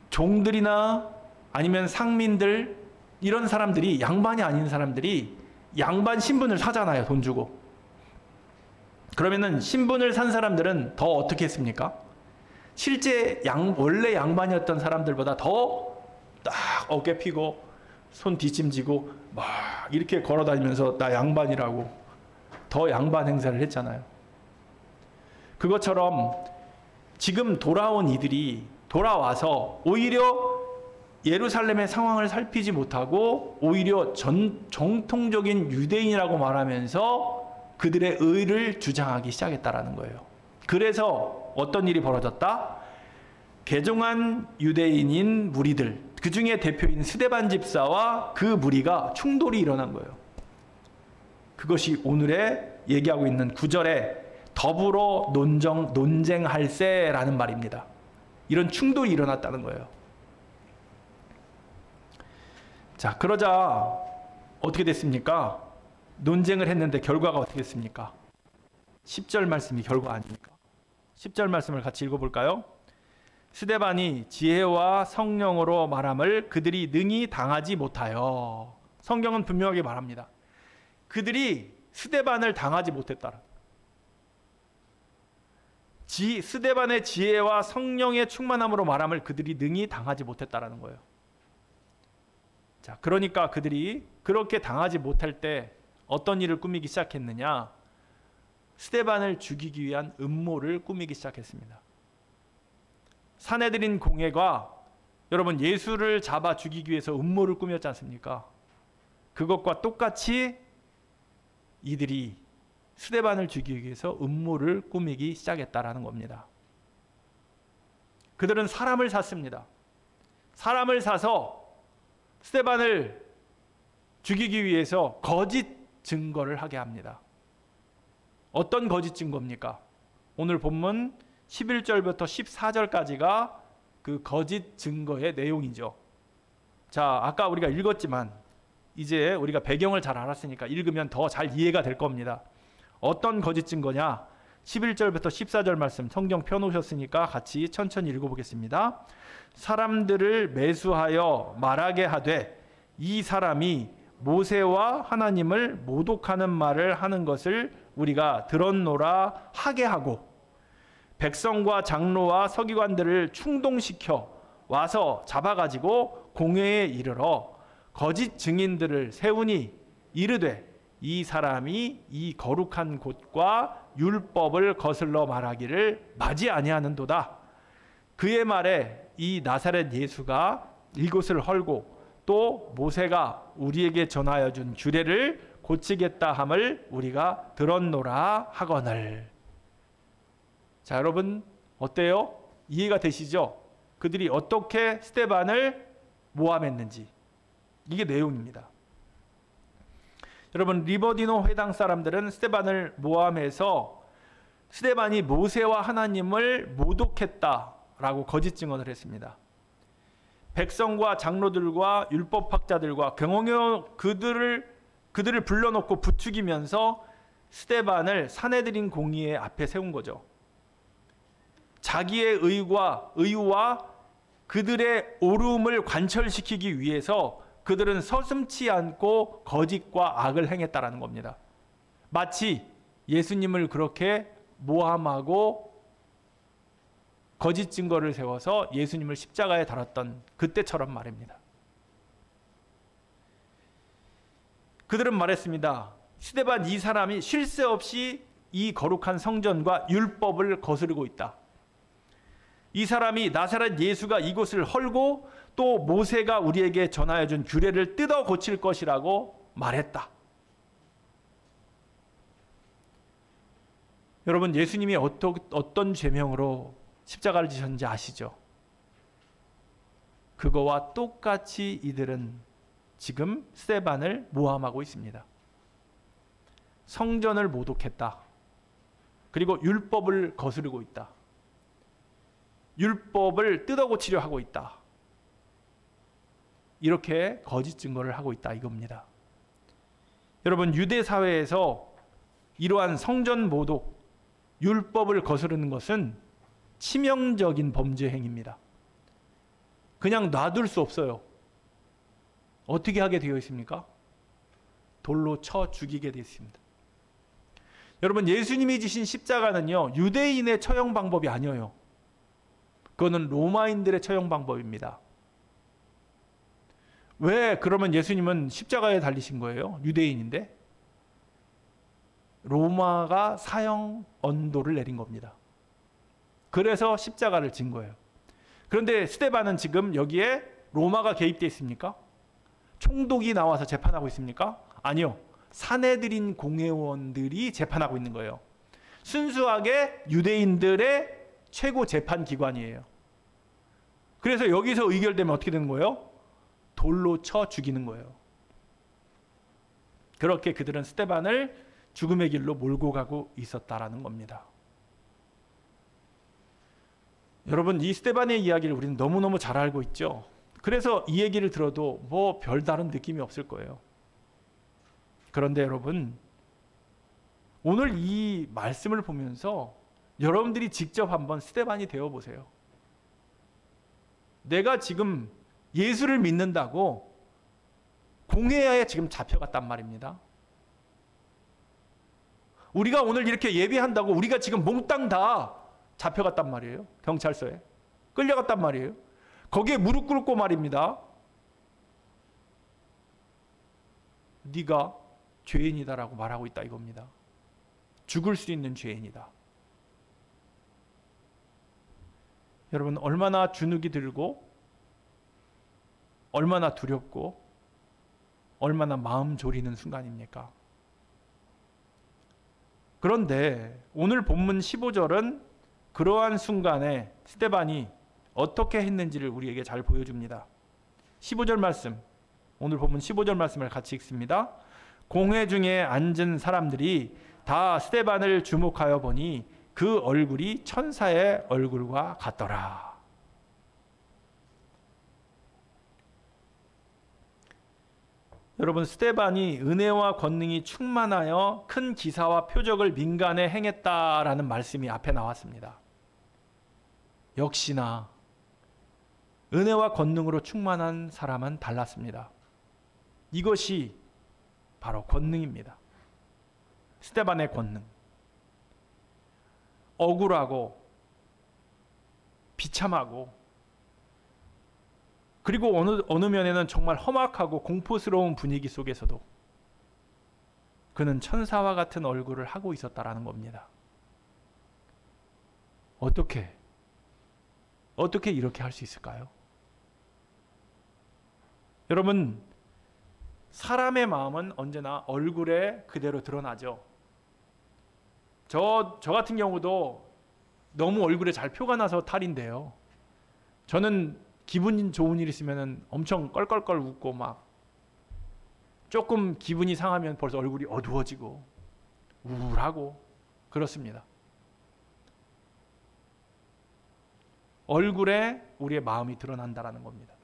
[SPEAKER 1] 종들이나 아니면 상민들 이런 사람들이 양반이 아닌 사람들이 양반 신분을 사잖아요. 돈 주고. 그러면은 신분을 산 사람들은 더 어떻게 했습니까? 실제 원래 양반이었던 사람들보다 더 딱 어깨 피고 손 뒷짐지고 막 이렇게 걸어 다니면서 나 양반이라고 더 양반 행세를 했잖아요. 그것처럼 지금 돌아온 이들이 돌아와서 오히려 예루살렘의 상황을 살피지 못하고 오히려 정통적인 유대인이라고 말하면서 그들의 의를 주장하기 시작했다라는 거예요. 그래서 어떤 일이 벌어졌다? 개종한 유대인인 무리들, 그 중에 대표인 스데반 집사와 그 무리가 충돌이 일어난 거예요. 그것이 오늘의 얘기하고 있는 9절에 더불어 논쟁할세라는 말입니다. 이런 충돌이 일어났다는 거예요. 자, 그러자 어떻게 됐습니까? 논쟁을 했는데 결과가 어떻게 됐습니까? 10절 말씀이 결과 아닙니까? 10절 말씀을 같이 읽어볼까요? 스데반이 지혜와 성령으로 말함을 그들이 능히 당하지 못하여. 성경은 분명하게 말합니다. 그들이 스데반을 당하지 못했다. 스데반의 지혜와 성령의 충만함으로 말함을 그들이 능히 당하지 못했다라는 거예요. 자, 그러니까 그들이 그렇게 당하지 못할 때 어떤 일을 꾸미기 시작했느냐? 스데반을 죽이기 위한 음모를 꾸미기 시작했습니다. 사내들인 공회가 여러분 예수를 잡아 죽이기 위해서 음모를 꾸몄지 않습니까? 그것과 똑같이 이들이 스데반을 죽이기 위해서 음모를 꾸미기 시작했다라는 겁니다. 그들은 사람을 샀습니다. 사람을 사서 스데반을 죽이기 위해서 거짓 증거를 하게 합니다. 어떤 거짓 증거입니까? 오늘 본문 11절부터 14절까지가 그 거짓 증거의 내용이죠. 자, 아까 우리가 읽었지만 이제 우리가 배경을 잘 알았으니까 읽으면 더 잘 이해가 될 겁니다. 어떤 거짓 증거냐? 11절부터 14절 말씀 성경 펴놓으셨으니까 같이 천천히 읽어보겠습니다. 사람들을 매수하여 말하게 하되 이 사람이 모세와 하나님을 모독하는 말을 하는 것을 우리가 들었노라 하게 하고 백성과 장로와 서기관들을 충동시켜 와서 잡아가지고 공회에 이르러 거짓 증인들을 세우니 이르되 이 사람이 이 거룩한 곳과 율법을 거슬러 말하기를 마지 아니하는도다. 그의 말에 이 나사렛 예수가 이곳을 헐고 또 모세가 우리에게 전하여 준 규례를 고치겠다 함을 우리가 들었노라 하거늘. 자, 여러분 어때요? 이해가 되시죠? 그들이 어떻게 스데반을 모함했는지. 이게 내용입니다. 여러분 리버디노 회당 사람들은 스데반을 모함해서 스데반이 모세와 하나님을 모독했다라고 거짓 증언을 했습니다. 백성과 장로들과 율법학자들과 경영교 그들을 불러놓고 부추기면서 스데반을 사내들인 공의의 앞에 세운 거죠. 자기의 의와 그들의 옳음을 관철시키기 위해서 그들은 서슴지 않고 거짓과 악을 행했다라는 겁니다. 마치 예수님을 그렇게 모함하고 거짓 증거를 세워서 예수님을 십자가에 달았던 그때처럼 말입니다. 그들은 말했습니다. 스데반 이 사람이 쉴 새 없이 이 거룩한 성전과 율법을 거스르고 있다. 이 사람이 나사렛 예수가 이곳을 헐고 또 모세가 우리에게 전하여 준 규례를 뜯어 고칠 것이라고 말했다. 여러분 예수님이 어떤 죄명으로 십자가를 지셨는지 아시죠? 그거와 똑같이 이들은 지금 스데반을 모함하고 있습니다. 성전을 모독했다. 그리고 율법을 거스르고 있다. 율법을 뜯어고치려 하고 있다. 이렇게 거짓 증거를 하고 있다 이겁니다. 여러분 유대 사회에서 이러한 성전 모독, 율법을 거스르는 것은 치명적인 범죄 행위입니다. 그냥 놔둘 수 없어요. 어떻게 하게 되어 있습니까? 돌로 쳐 죽이게 되어 있습니다. 여러분, 예수님이 지신 십자가는요, 유대인의 처형 방법이 아니에요. 그거는 로마인들의 처형 방법입니다. 왜 그러면 예수님은 십자가에 달리신 거예요? 유대인인데? 로마가 사형 언도를 내린 겁니다. 그래서 십자가를 진 거예요. 그런데 스데반은 지금 여기에 로마가 개입되어 있습니까? 총독이 나와서 재판하고 있습니까? 아니요. 사내들인 공회원들이 재판하고 있는 거예요. 순수하게 유대인들의 최고 재판 기관이에요. 그래서 여기서 의결되면 어떻게 되는 거예요? 돌로 쳐 죽이는 거예요. 그렇게 그들은 스데반을 죽음의 길로 몰고 가고 있었다라는 겁니다. 여러분, 이 스데반의 이야기를 우리는 너무너무 잘 알고 있죠. 그래서 이 얘기를 들어도 뭐 별다른 느낌이 없을 거예요. 그런데 여러분, 오늘 이 말씀을 보면서 여러분들이 직접 한번 스데반이 되어 보세요. 내가 지금 예수를 믿는다고 공회에 지금 잡혀갔단 말입니다. 우리가 오늘 이렇게 예배한다고 우리가 지금 몽땅 다 잡혀갔단 말이에요. 경찰서에 끌려갔단 말이에요. 거기에 무릎 꿇고 말입니다. 네가 죄인이다라고 말하고 있다 이겁니다. 죽을 수 있는 죄인이다. 여러분, 얼마나 주눅이 들고 얼마나 두렵고 얼마나 마음 졸이는 순간입니까? 그런데 오늘 본문 15절은 그러한 순간에 스데반이 어떻게 했는지를 우리에게 잘 보여줍니다. 15절 말씀, 오늘 본문 15절 말씀을 같이 읽습니다. 공회 중에 앉은 사람들이 다 스데반을 주목하여 보니 그 얼굴이 천사의 얼굴과 같더라. 여러분, 스데반이 은혜와 권능이 충만하여 큰 기사와 표적을 민간에 행했다라는 말씀이 앞에 나왔습니다. 역시나 은혜와 권능으로 충만한 사람은 달랐습니다. 이것이 바로 권능입니다. 스데반의 권능. 억울하고 비참하고 그리고 어느 면에는 정말 험악하고 공포스러운 분위기 속에서도 그는 천사와 같은 얼굴을 하고 있었다라는 겁니다. 어떻게 이렇게 할 수 있을까요? 여러분, 사람의 마음은 언제나 얼굴에 그대로 드러나죠. 저 같은 경우도 너무 얼굴에 잘 표가 나서 탈인데요. 저는 기분 좋은 일 있으면 엄청 껄껄껄 웃고 막 조금 기분이 상하면 벌써 얼굴이 어두워지고 우울하고 그렇습니다. 얼굴에 우리의 마음이 드러난다라는 겁니다.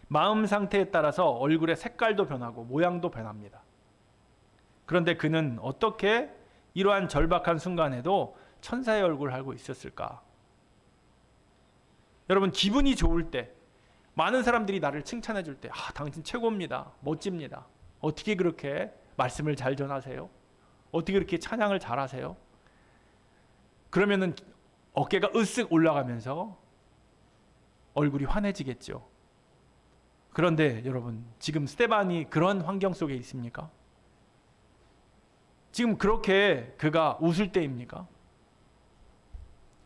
[SPEAKER 1] 마음 상태에 따라서 얼굴의 색깔도 변하고 모양도 변합니다. 그런데 그는 어떻게 이러한 절박한 순간에도 천사의 얼굴을 하고 있었을까? 여러분, 기분이 좋을 때 많은 사람들이 나를 칭찬해 줄 때, 당신 최고입니다. 멋집니다. 어떻게 그렇게 말씀을 잘 전하세요? 어떻게 그렇게 찬양을 잘하세요? 그러면은 어깨가 으쓱 올라가면서 얼굴이 환해지겠죠. 그런데 여러분, 지금 스데반이 그런 환경 속에 있습니까? 지금 그렇게 그가 웃을 때입니까?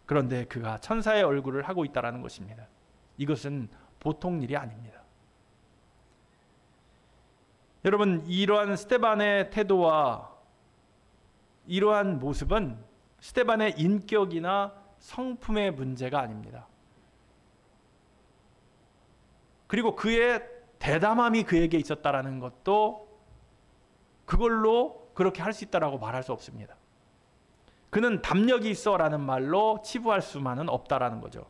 [SPEAKER 1] 그런데 그가 천사의 얼굴을 하고 있다는 것입니다. 이것은 보통 일이 아닙니다. 여러분, 이러한 스데반의 태도와 이러한 모습은 스데반의 인격이나 성품의 문제가 아닙니다. 그리고 그의 대담함이 그에게 있었다라는 것도 그걸로 그렇게 할 수 있다라고 말할 수 없습니다. 그는 담력이 있어라는 말로 치부할 수만은 없다라는 거죠.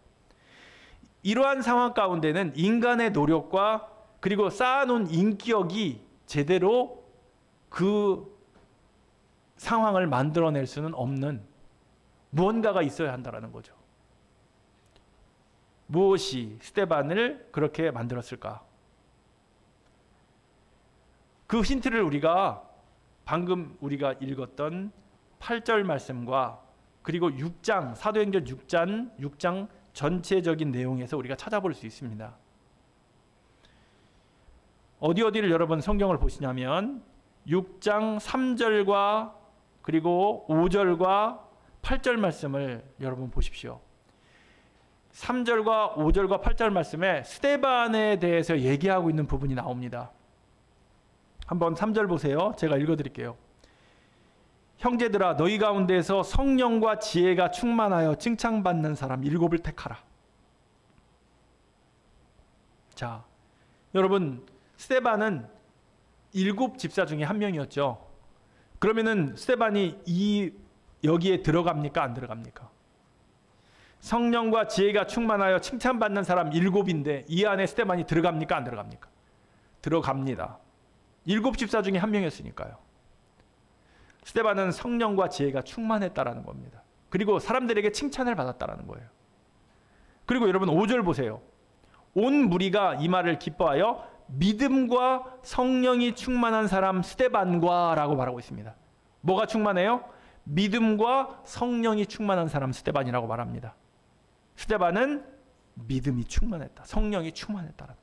[SPEAKER 1] 이러한 상황 가운데는 인간의 노력과 그리고 쌓아놓은 인격이 제대로 그 상황을 만들어낼 수는 없는 무언가가 있어야 한다는 거죠. 무엇이 스데반을 그렇게 만들었을까? 그 힌트를 우리가 방금 우리가 읽었던 8절 말씀과 그리고 6장 사도행전 6장 전체적인 내용에서 우리가 찾아볼 수 있습니다. 어디를 여러분 성경을 보시냐면 6장 3절과 그리고 5절과 8절 말씀을 여러분 보십시오. 3절과 5절과 8절 말씀에 스데반에 대해서 얘기하고 있는 부분이 나옵니다. 한번 3절 보세요. 제가 읽어드릴게요. 형제들아 너희 가운데에서 성령과 지혜가 충만하여 칭찬받는 사람 7을 택하라. 자, 여러분 스데반은 7 집사 중에 한 명이었죠. 그러면은 스데반이 여기에 들어갑니까? 안 들어갑니까? 성령과 지혜가 충만하여 칭찬받는 사람 7인데 이 안에 스데반이 들어갑니까? 안 들어갑니까? 들어갑니다. 7 집사 중에 한 명이었으니까요. 스데반은 성령과 지혜가 충만했다라는 겁니다. 그리고 사람들에게 칭찬을 받았다라는 거예요. 그리고 여러분 5절 보세요. 온 무리가 이 말을 기뻐하여 믿음과 성령이 충만한 사람 스데반과 라고 말하고 있습니다. 뭐가 충만해요? 믿음과 성령이 충만한 사람 스데반이라고 말합니다. 스데반은 믿음이 충만했다. 성령이 충만했다.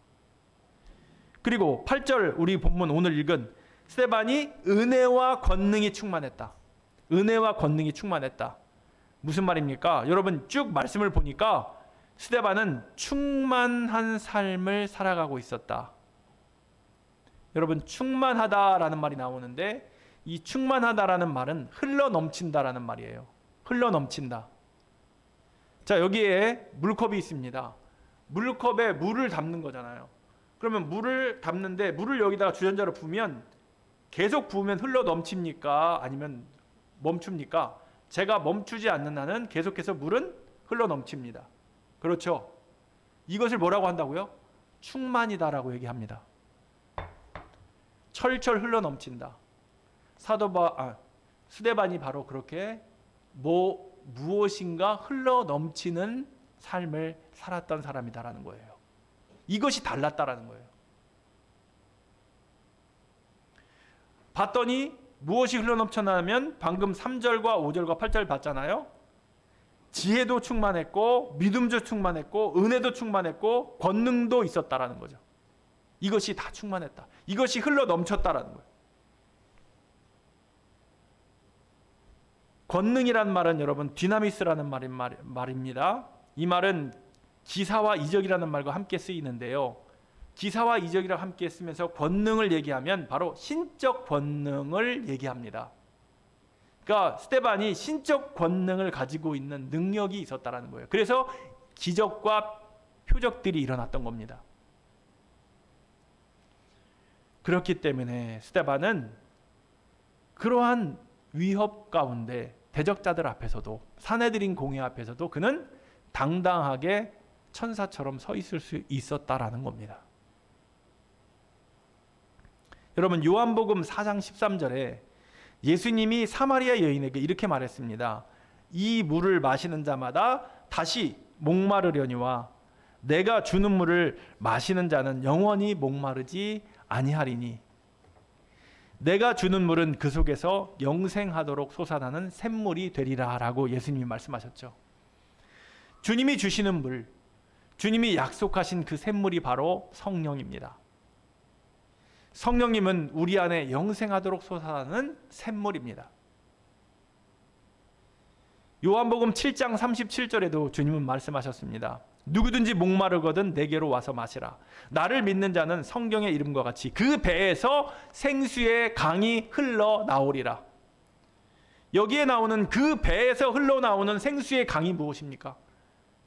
[SPEAKER 1] 그리고 8절 우리 본문 오늘 읽은 스데반이 은혜와 권능이 충만했다. 은혜와 권능이 충만했다. 무슨 말입니까? 여러분 쭉 말씀을 보니까 스데반은 충만한 삶을 살아가고 있었다. 여러분 충만하다라는 말이 나오는데 이 충만하다라는 말은 흘러넘친다라는 말이에요. 흘러넘친다. 자, 여기에 물컵이 있습니다. 물컵에 물을 담는 거잖아요. 그러면 물을 담는데 물을 여기다가 주전자로 부으면 계속 부으면 흘러넘칩니까? 아니면 멈춥니까? 제가 멈추지 않는 한은 계속해서 물은 흘러넘칩니다. 그렇죠? 이것을 뭐라고 한다고요? 충만이다라고 얘기합니다. 철철 흘러넘친다. 스데반이 바로 그렇게 무엇인가 흘러넘치는 삶을 살았던 사람이다라는 거예요. 이것이 달랐다라는 거예요. 봤더니 무엇이 흘러넘쳐나면 방금 3절과 5절과 8절 봤잖아요. 지혜도 충만했고 믿음도 충만했고 은혜도 충만했고 권능도 있었다라는 거죠. 이것이 다 충만했다. 이것이 흘러넘쳤다라는 거예요. 권능이란 말은 여러분 디나미스라는 말입니다. 이 말은 기사와 이적이라는 말과 함께 쓰이는데요. 기사와 이적이랑 함께 쓰면서 권능을 얘기하면 바로 신적 권능을 얘기합니다. 그러니까 스데반이 신적 권능을 가지고 있는 능력이 있었다라는 거예요. 그래서 기적과 표적들이 일어났던 겁니다. 그렇기 때문에 스데반은 그러한 위협 가운데 대적자들 앞에서도 사내들인 공회 앞에서도 그는 당당하게 천사처럼 서 있을 수 있었다라는 겁니다. 여러분 요한복음 4장 13절에 예수님이 사마리아 여인에게 이렇게 말했습니다. 이 물을 마시는 자마다 다시 목마르려니와 내가 주는 물을 마시는 자는 영원히 목마르지 아니하리니 내가 주는 물은 그 속에서 영생하도록 솟아나는 샘물이 되리라 라고 예수님이 말씀하셨죠. 주님이 주시는 물, 주님이 약속하신 그 샘물이 바로 성령입니다. 성령님은 우리 안에 영생하도록 솟아나는 샘물입니다. 요한복음 7장 37절에도 주님은 말씀하셨습니다. 누구든지 목마르거든 내게로 와서 마시라. 나를 믿는 자는 성경의 이름과 같이 그 배에서 생수의 강이 흘러나오리라. 여기에 나오는 그 배에서 흘러나오는 생수의 강이 무엇입니까?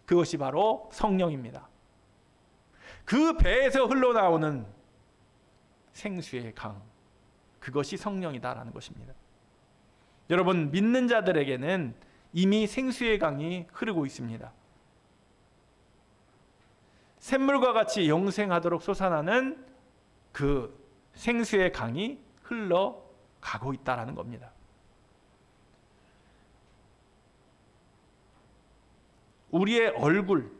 [SPEAKER 1] 그것이 바로 성령입니다. 그 배에서 흘러나오는 생수의 강, 그것이 성령이다라는 것입니다. 여러분 믿는 자들에게는 이미 생수의 강이 흐르고 있습니다. 샘물과 같이 영생하도록 솟아나는 그 생수의 강이 흘러가고 있다라는 겁니다. 우리의 얼굴,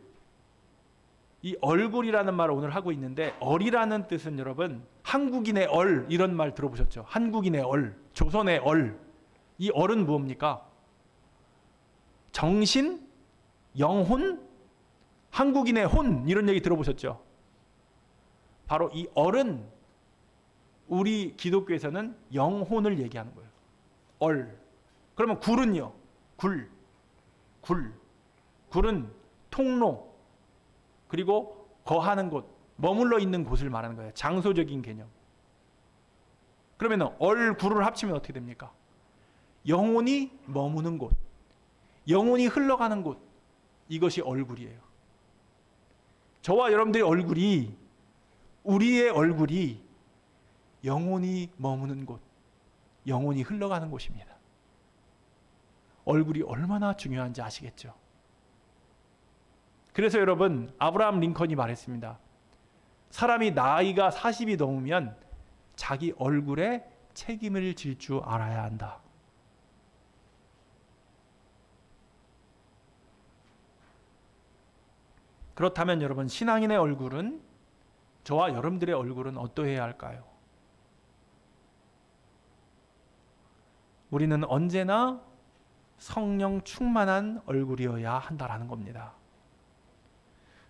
[SPEAKER 1] 이 얼굴이라는 말을 오늘 하고 있는데, 얼이라는 뜻은 여러분 한국인의 얼 이런 말 들어보셨죠? 한국인의 얼, 조선의 얼. 이 얼은 무엇입니까? 정신, 영혼, 한국인의 혼 이런 얘기 들어보셨죠? 바로 이 얼은 우리 기독교에서는 영혼을 얘기하는 거예요. 얼. 그러면 굴은요? 굴. 굴은 통로, 그리고 거하는 곳, 머물러 있는 곳을 말하는 거예요. 장소적인 개념. 그러면 얼굴을 합치면 어떻게 됩니까? 영혼이 머무는 곳, 영혼이 흘러가는 곳, 이것이 얼굴이에요. 저와 여러분들의 얼굴이, 우리의 얼굴이 영혼이 머무는 곳, 영혼이 흘러가는 곳입니다. 얼굴이 얼마나 중요한지 아시겠죠? 그래서 여러분, 아브라함 링컨이 말했습니다. 사람이 나이가 40이 넘으면 자기 얼굴에 책임을 질 줄 알아야 한다. 그렇다면 여러분, 신앙인의 얼굴은, 저와 여러분들의 얼굴은 어떠해야 할까요? 우리는 언제나 성령 충만한 얼굴이어야 한다라는 겁니다.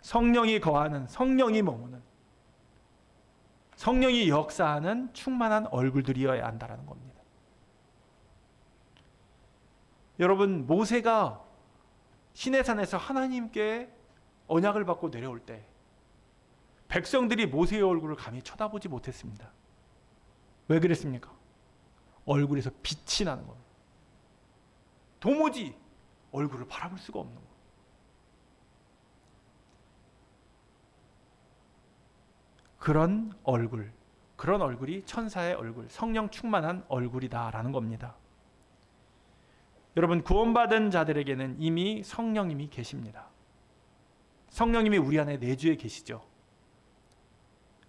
[SPEAKER 1] 성령이 거하는, 성령이 머무는, 성령이 역사하는 충만한 얼굴들이어야 한다는 겁니다. 여러분, 모세가 시내산에서 하나님께 언약을 받고 내려올 때 백성들이 모세의 얼굴을 감히 쳐다보지 못했습니다. 왜 그랬습니까? 얼굴에서 빛이 나는 겁니다. 도무지 얼굴을 바라볼 수가 없는 거예요. 그런 얼굴이 천사의 얼굴, 성령 충만한 얼굴이다라는 겁니다. 여러분, 구원받은 자들에게는 이미 성령님이 계십니다. 성령님이 우리 안에 내주에 계시죠.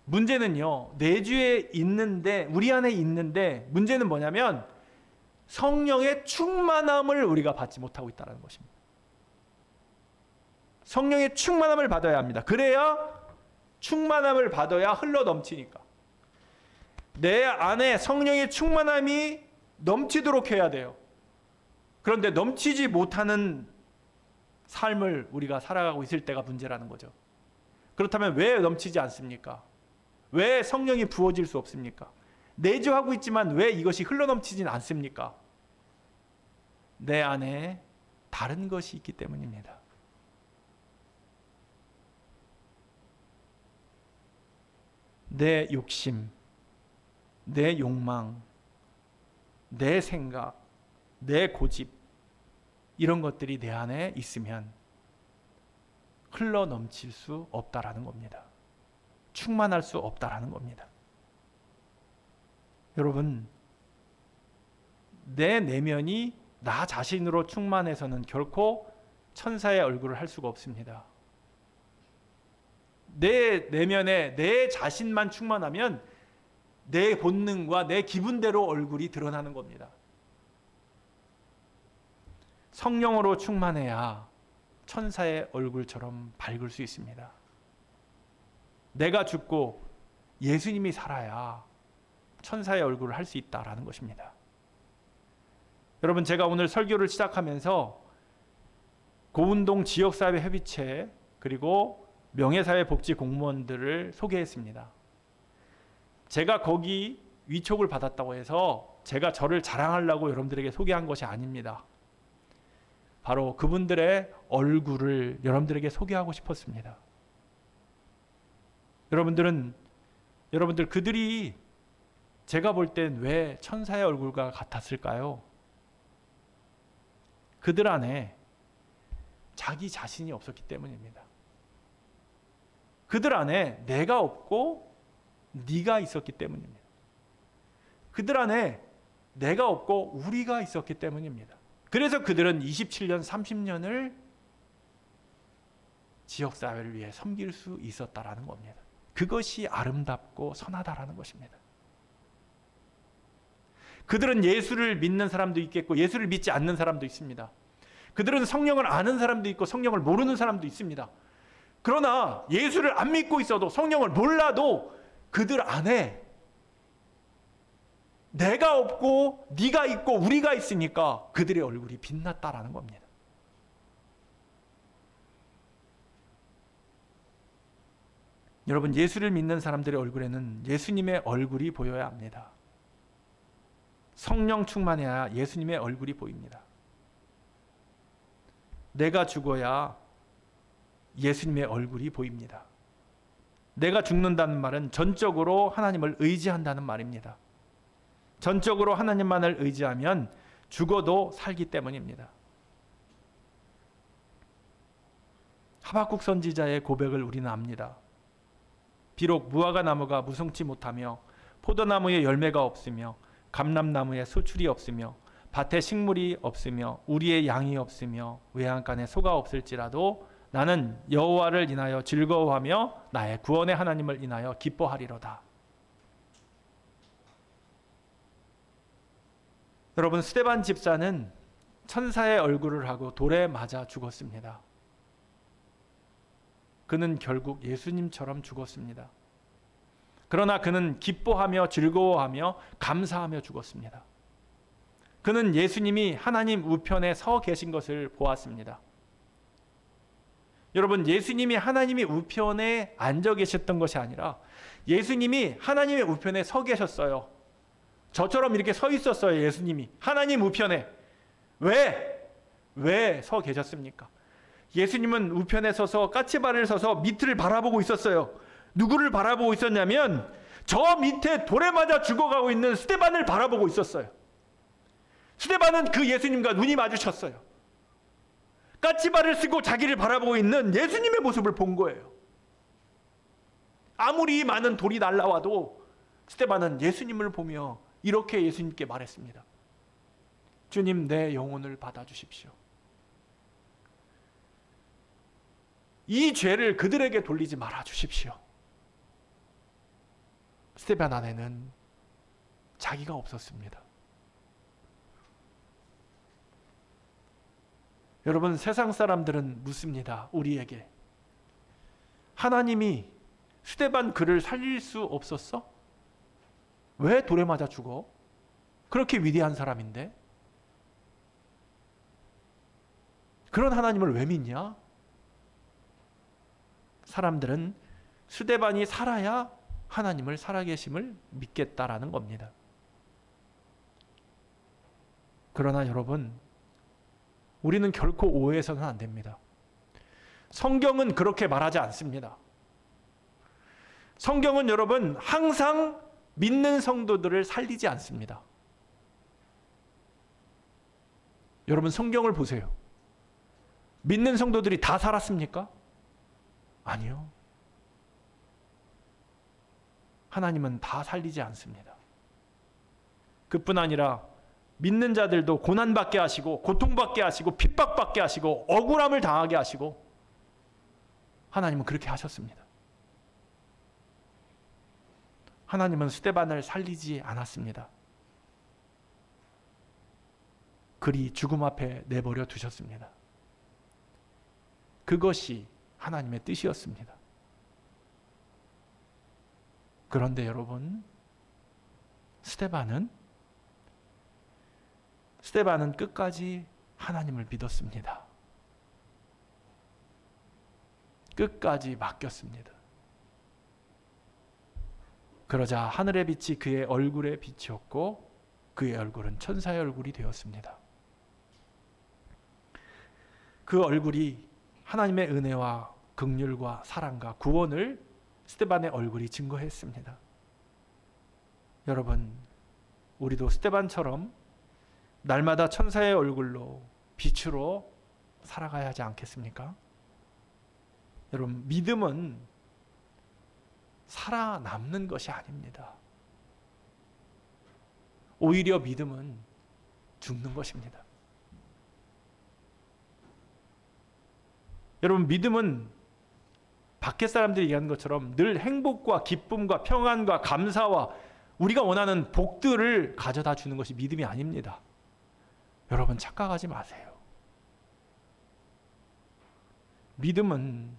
[SPEAKER 1] 문제는요, 내주에 있는데, 우리 안에 있는데, 문제는 뭐냐면 성령의 충만함을 우리가 받지 못하고 있다는 것입니다. 성령의 충만함을 받아야 합니다. 그래야, 충만함을 받아야 흘러 넘치니까. 내 안에 성령의 충만함이 넘치도록 해야 돼요. 그런데 넘치지 못하는 삶을 우리가 살아가고 있을 때가 문제라는 거죠. 그렇다면 왜 넘치지 않습니까? 왜 성령이 부어질 수 없습니까? 내주하고 있지만 왜 이것이 흘러넘치진 않습니까? 내 안에 다른 것이 있기 때문입니다. 내 욕심, 내 욕망, 내 생각, 내 고집, 이런 것들이 내 안에 있으면 흘러 넘칠 수 없다라는 겁니다. 충만할 수 없다라는 겁니다. 여러분, 내 내면이 나 자신으로 충만해서는 결코 천사의 얼굴을 할 수가 없습니다. 내 내면에 내 자신만 충만하면 내 본능과 내 기분대로 얼굴이 드러나는 겁니다. 성령으로 충만해야 천사의 얼굴처럼 밝을 수 있습니다. 내가 죽고 예수님이 살아야 천사의 얼굴을 할 수 있다라는 것입니다. 여러분, 제가 오늘 설교를 시작하면서 고운동 지역사회협의체 그리고 명예사회복지 공무원들을 소개했습니다. 제가 거기 위촉을 받았다고 해서 제가 저를 자랑하려고 여러분들에게 소개한 것이 아닙니다. 바로 그분들의 얼굴을 여러분들에게 소개하고 싶었습니다. 여러분들 그들이 제가 볼 땐 왜 천사의 얼굴과 같았을까요? 그들 안에 자기 자신이 없었기 때문입니다. 그들 안에 내가 없고 네가 있었기 때문입니다. 그들 안에 내가 없고 우리가 있었기 때문입니다. 그래서 그들은 27년, 30년을 지역사회를 위해 섬길 수 있었다라는 겁니다. 그것이 아름답고 선하다라는 것입니다. 그들은 예수를 믿는 사람도 있겠고 예수를 믿지 않는 사람도 있습니다. 그들은 성령을 아는 사람도 있고 성령을 모르는 사람도 있습니다. 그러나 예수를 안 믿고 있어도, 성령을 몰라도 그들 안에 내가 없고 네가 있고 우리가 있으니까 그들의 얼굴이 빛났다라는 겁니다. 여러분, 예수를 믿는 사람들의 얼굴에는 예수님의 얼굴이 보여야 합니다. 성령 충만해야 예수님의 얼굴이 보입니다. 내가 죽어야 예수님의 얼굴이 보입니다. 내가 죽는다는 말은 전적으로 하나님을 의지한다는 말입니다. 전적으로 하나님만을 의지하면 죽어도 살기 때문입니다. 하박국 선지자의 고백을 우리는 압니다. 비록 무화과 나무가 무성치 못하며 포도나무에 열매가 없으며 감람나무에 소출이 없으며 밭에 식물이 없으며 우리의 양이 없으며 외양간에 소가 없을지라도 나는 여호와를 인하여 즐거워하며 나의 구원의 하나님을 인하여 기뻐하리로다. 여러분, 스데반 집사는 천사의 얼굴을 하고 돌에 맞아 죽었습니다. 그는 결국 예수님처럼 죽었습니다. 그러나 그는 기뻐하며 즐거워하며 감사하며 죽었습니다. 그는 예수님이 하나님 우편에 서 계신 것을 보았습니다. 여러분, 예수님이 하나님의 우편에 앉아 계셨던 것이 아니라 예수님이 하나님의 우편에 서 계셨어요. 저처럼 이렇게 서 있었어요. 예수님이 하나님 우편에. 왜 서 계셨습니까? 예수님은 우편에 서서 까치발을 서서 밑을 바라보고 있었어요. 누구를 바라보고 있었냐면 저 밑에 돌에 맞아 죽어가고 있는 스데반을 바라보고 있었어요. 스데반은 그 예수님과 눈이 마주쳤어요. 까치발을 쓰고 자기를 바라보고 있는 예수님의 모습을 본 거예요. 아무리 많은 돌이 날라와도 스데반은 예수님을 보며 이렇게 예수님께 말했습니다. 주님, 내 영혼을 받아주십시오. 이 죄를 그들에게 돌리지 말아 주십시오. 스데반 안에는 자기가 없었습니다. 여러분, 세상 사람들은 묻습니다. 우리에게 하나님이 스데반 그를 살릴 수 없었어? 왜 돌에 맞아 죽어? 그렇게 위대한 사람인데? 그런 하나님을 왜 믿냐? 사람들은 스데반이 살아야 하나님을 살아계심을 믿겠다라는 겁니다. 그러나 여러분, 우리는 결코 오해해서는 안 됩니다. 성경은 그렇게 말하지 않습니다. 성경은 여러분 항상 믿는 성도들을 살리지 않습니다. 여러분, 성경을 보세요. 믿는 성도들이 다 살았습니까? 아니요. 하나님은 다 살리지 않습니다. 그뿐 아니라 믿는 자들도 고난받게 하시고 고통받게 하시고 핍박받게 하시고 억울함을 당하게 하시고 하나님은 그렇게 하셨습니다. 하나님은 스데반을 살리지 않았습니다. 그리 죽음 앞에 내버려 두셨습니다. 그것이 하나님의 뜻이었습니다. 그런데 여러분, 스데반은 끝까지 하나님을 믿었습니다. 끝까지 맡겼습니다. 그러자 하늘의 빛이 그의 얼굴에 비치었고 그의 얼굴은 천사의 얼굴이 되었습니다. 그 얼굴이 하나님의 은혜와 긍휼과 사랑과 구원을 스데반의 얼굴이 증거했습니다. 여러분, 우리도 스데반처럼 날마다 천사의 얼굴로 빛으로 살아가야 하지 않겠습니까? 여러분, 믿음은 살아남는 것이 아닙니다. 오히려 믿음은 죽는 것입니다. 여러분, 믿음은 밖에 사람들이 얘기하는 것처럼 늘 행복과 기쁨과 평안과 감사와 우리가 원하는 복들을 가져다 주는 것이 믿음이 아닙니다. 여러분, 착각하지 마세요. 믿음은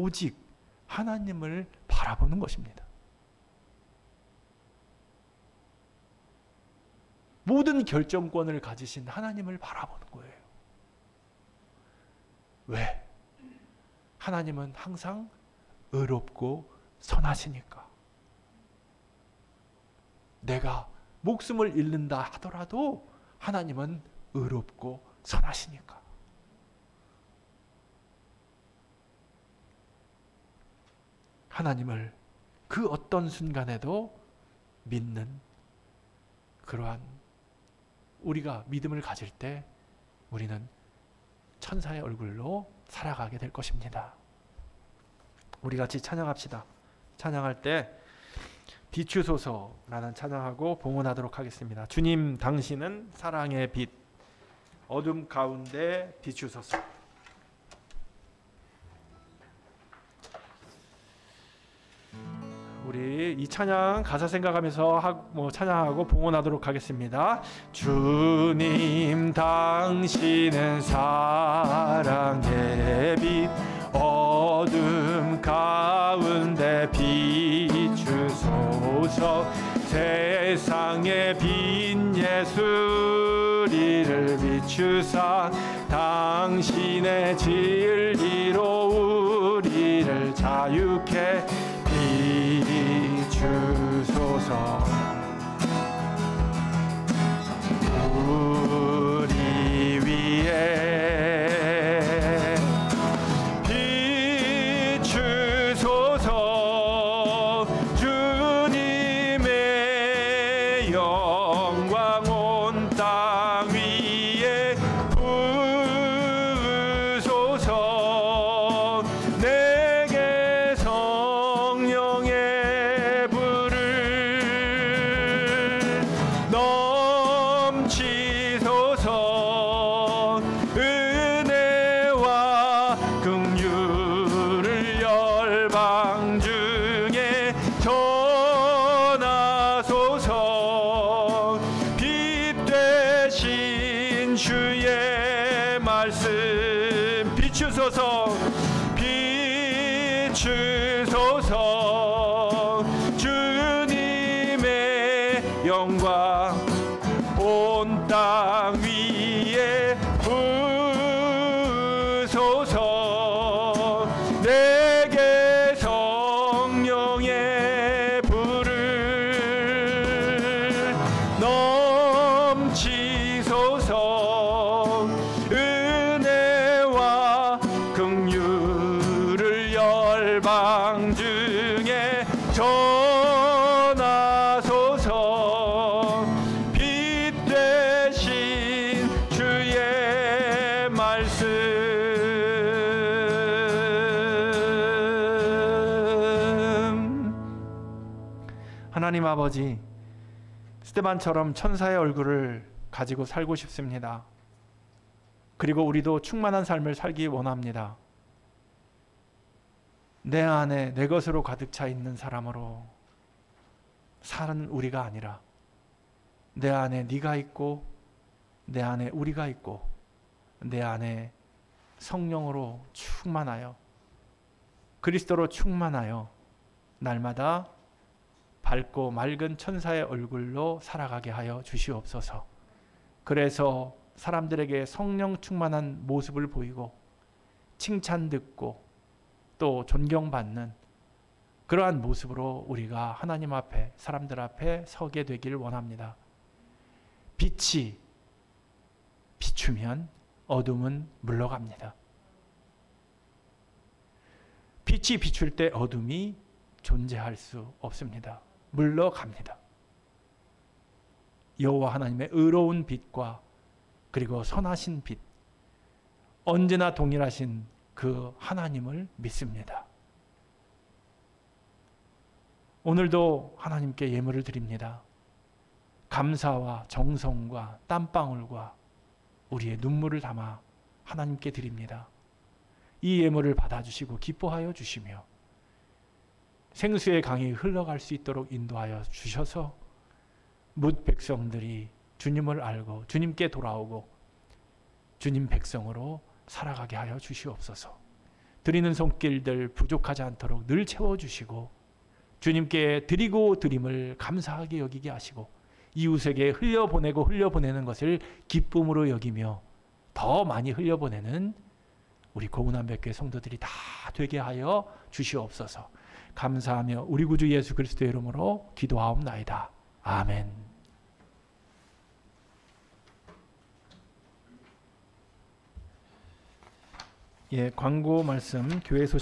[SPEAKER 1] 오직 하나님을 바라보는 것입니다. 모든 결정권을 가지신 하나님을 바라보는 거예요. 왜? 하나님은 항상 의롭고 선하시니까. 내가 목숨을 잃는다 하더라도 하나님은 의롭고 선하시니까. 하나님을 그 어떤 순간에도 믿는 그러한 우리가 믿음을 가질 때 우리는 천사의 얼굴로 살아가게 될 것입니다. 우리 같이 찬양합시다. 찬양할 때 비추소서라는 찬양하고 봉헌하도록 하겠습니다. 주님 당신은 사랑의 빛, 어둠 가운데 비추소서. 우리 이 찬양 가사 생각하면서 찬양하고 봉헌하도록 하겠습니다. 주님 당신은 사랑의 빛, 어둠 가운데 비추소서. 세상의 빛 예수 우리를 비추사 당신의 진리로 우리를 자유케 비추소서. 우리 위에 비추소서. 주님의 영광 온 땅 위에 부으소서. 내게 성령의 불을 넘치소서. 은혜와 긍휼을 열방 중에 전하소서. 빛 되신 주의 말씀 비추소서. 비추소서. 주님의 영광 온 땅 위에 부으소서. 내게 성령의 불을 넘치소서. 은혜와 긍휼을 열방 중에 전하소서. 빛 되신 주의 말씀. 하나님 아버지, 스데반처럼 천사의 얼굴을 가지고 살고 싶습니다. 그리고 우리도 충만한 삶을 살기 원합니다. 내 안에 내 것으로 가득 차 있는 사람으로 사는 우리가 아니라 내 안에 네가 있고 내 안에 우리가 있고 내 안에 성령으로 충만하여 그리스도로 충만하여 날마다 밝고 맑은 천사의 얼굴로 살아가게 하여 주시옵소서. 그래서 사람들에게 성령 충만한 모습을 보이고 칭찬 듣고 또 존경받는 그러한 모습으로 우리가 하나님 앞에 사람들 앞에 서게 되기를 원합니다. 빛이 비추면 어둠은 물러갑니다. 빛이 비출 때 어둠이 존재할 수 없습니다. 물러갑니다. 여호와 하나님의 의로운 빛과 그리고 선하신 빛, 언제나 동일하신 그 하나님을 믿습니다. 오늘도 하나님께 예물을 드립니다. 감사와 정성과 땀방울과 우리의 눈물을 담아 하나님께 드립니다. 이 예물을 받아주시고 기뻐하여 주시며 생수의 강이 흘러갈 수 있도록 인도하여 주셔서 뭇 백성들이 주님을 알고 주님께 돌아오고 주님 백성으로 살아가게 하여 주시옵소서. 드리는 손길들 부족하지 않도록 늘 채워주시고 주님께 드리고 드림을 감사하게 여기게 하시고 이웃에게 흘려보내는 것을 기쁨으로 여기며 더 많이 흘려보내는 우리 고운함백교회 성도들이 다 되게 하여 주시옵소서. 감사하며 우리 구주 예수 그리스도의 이름으로 기도하옵나이다. 아멘. 예, 광고 말씀 교회 소식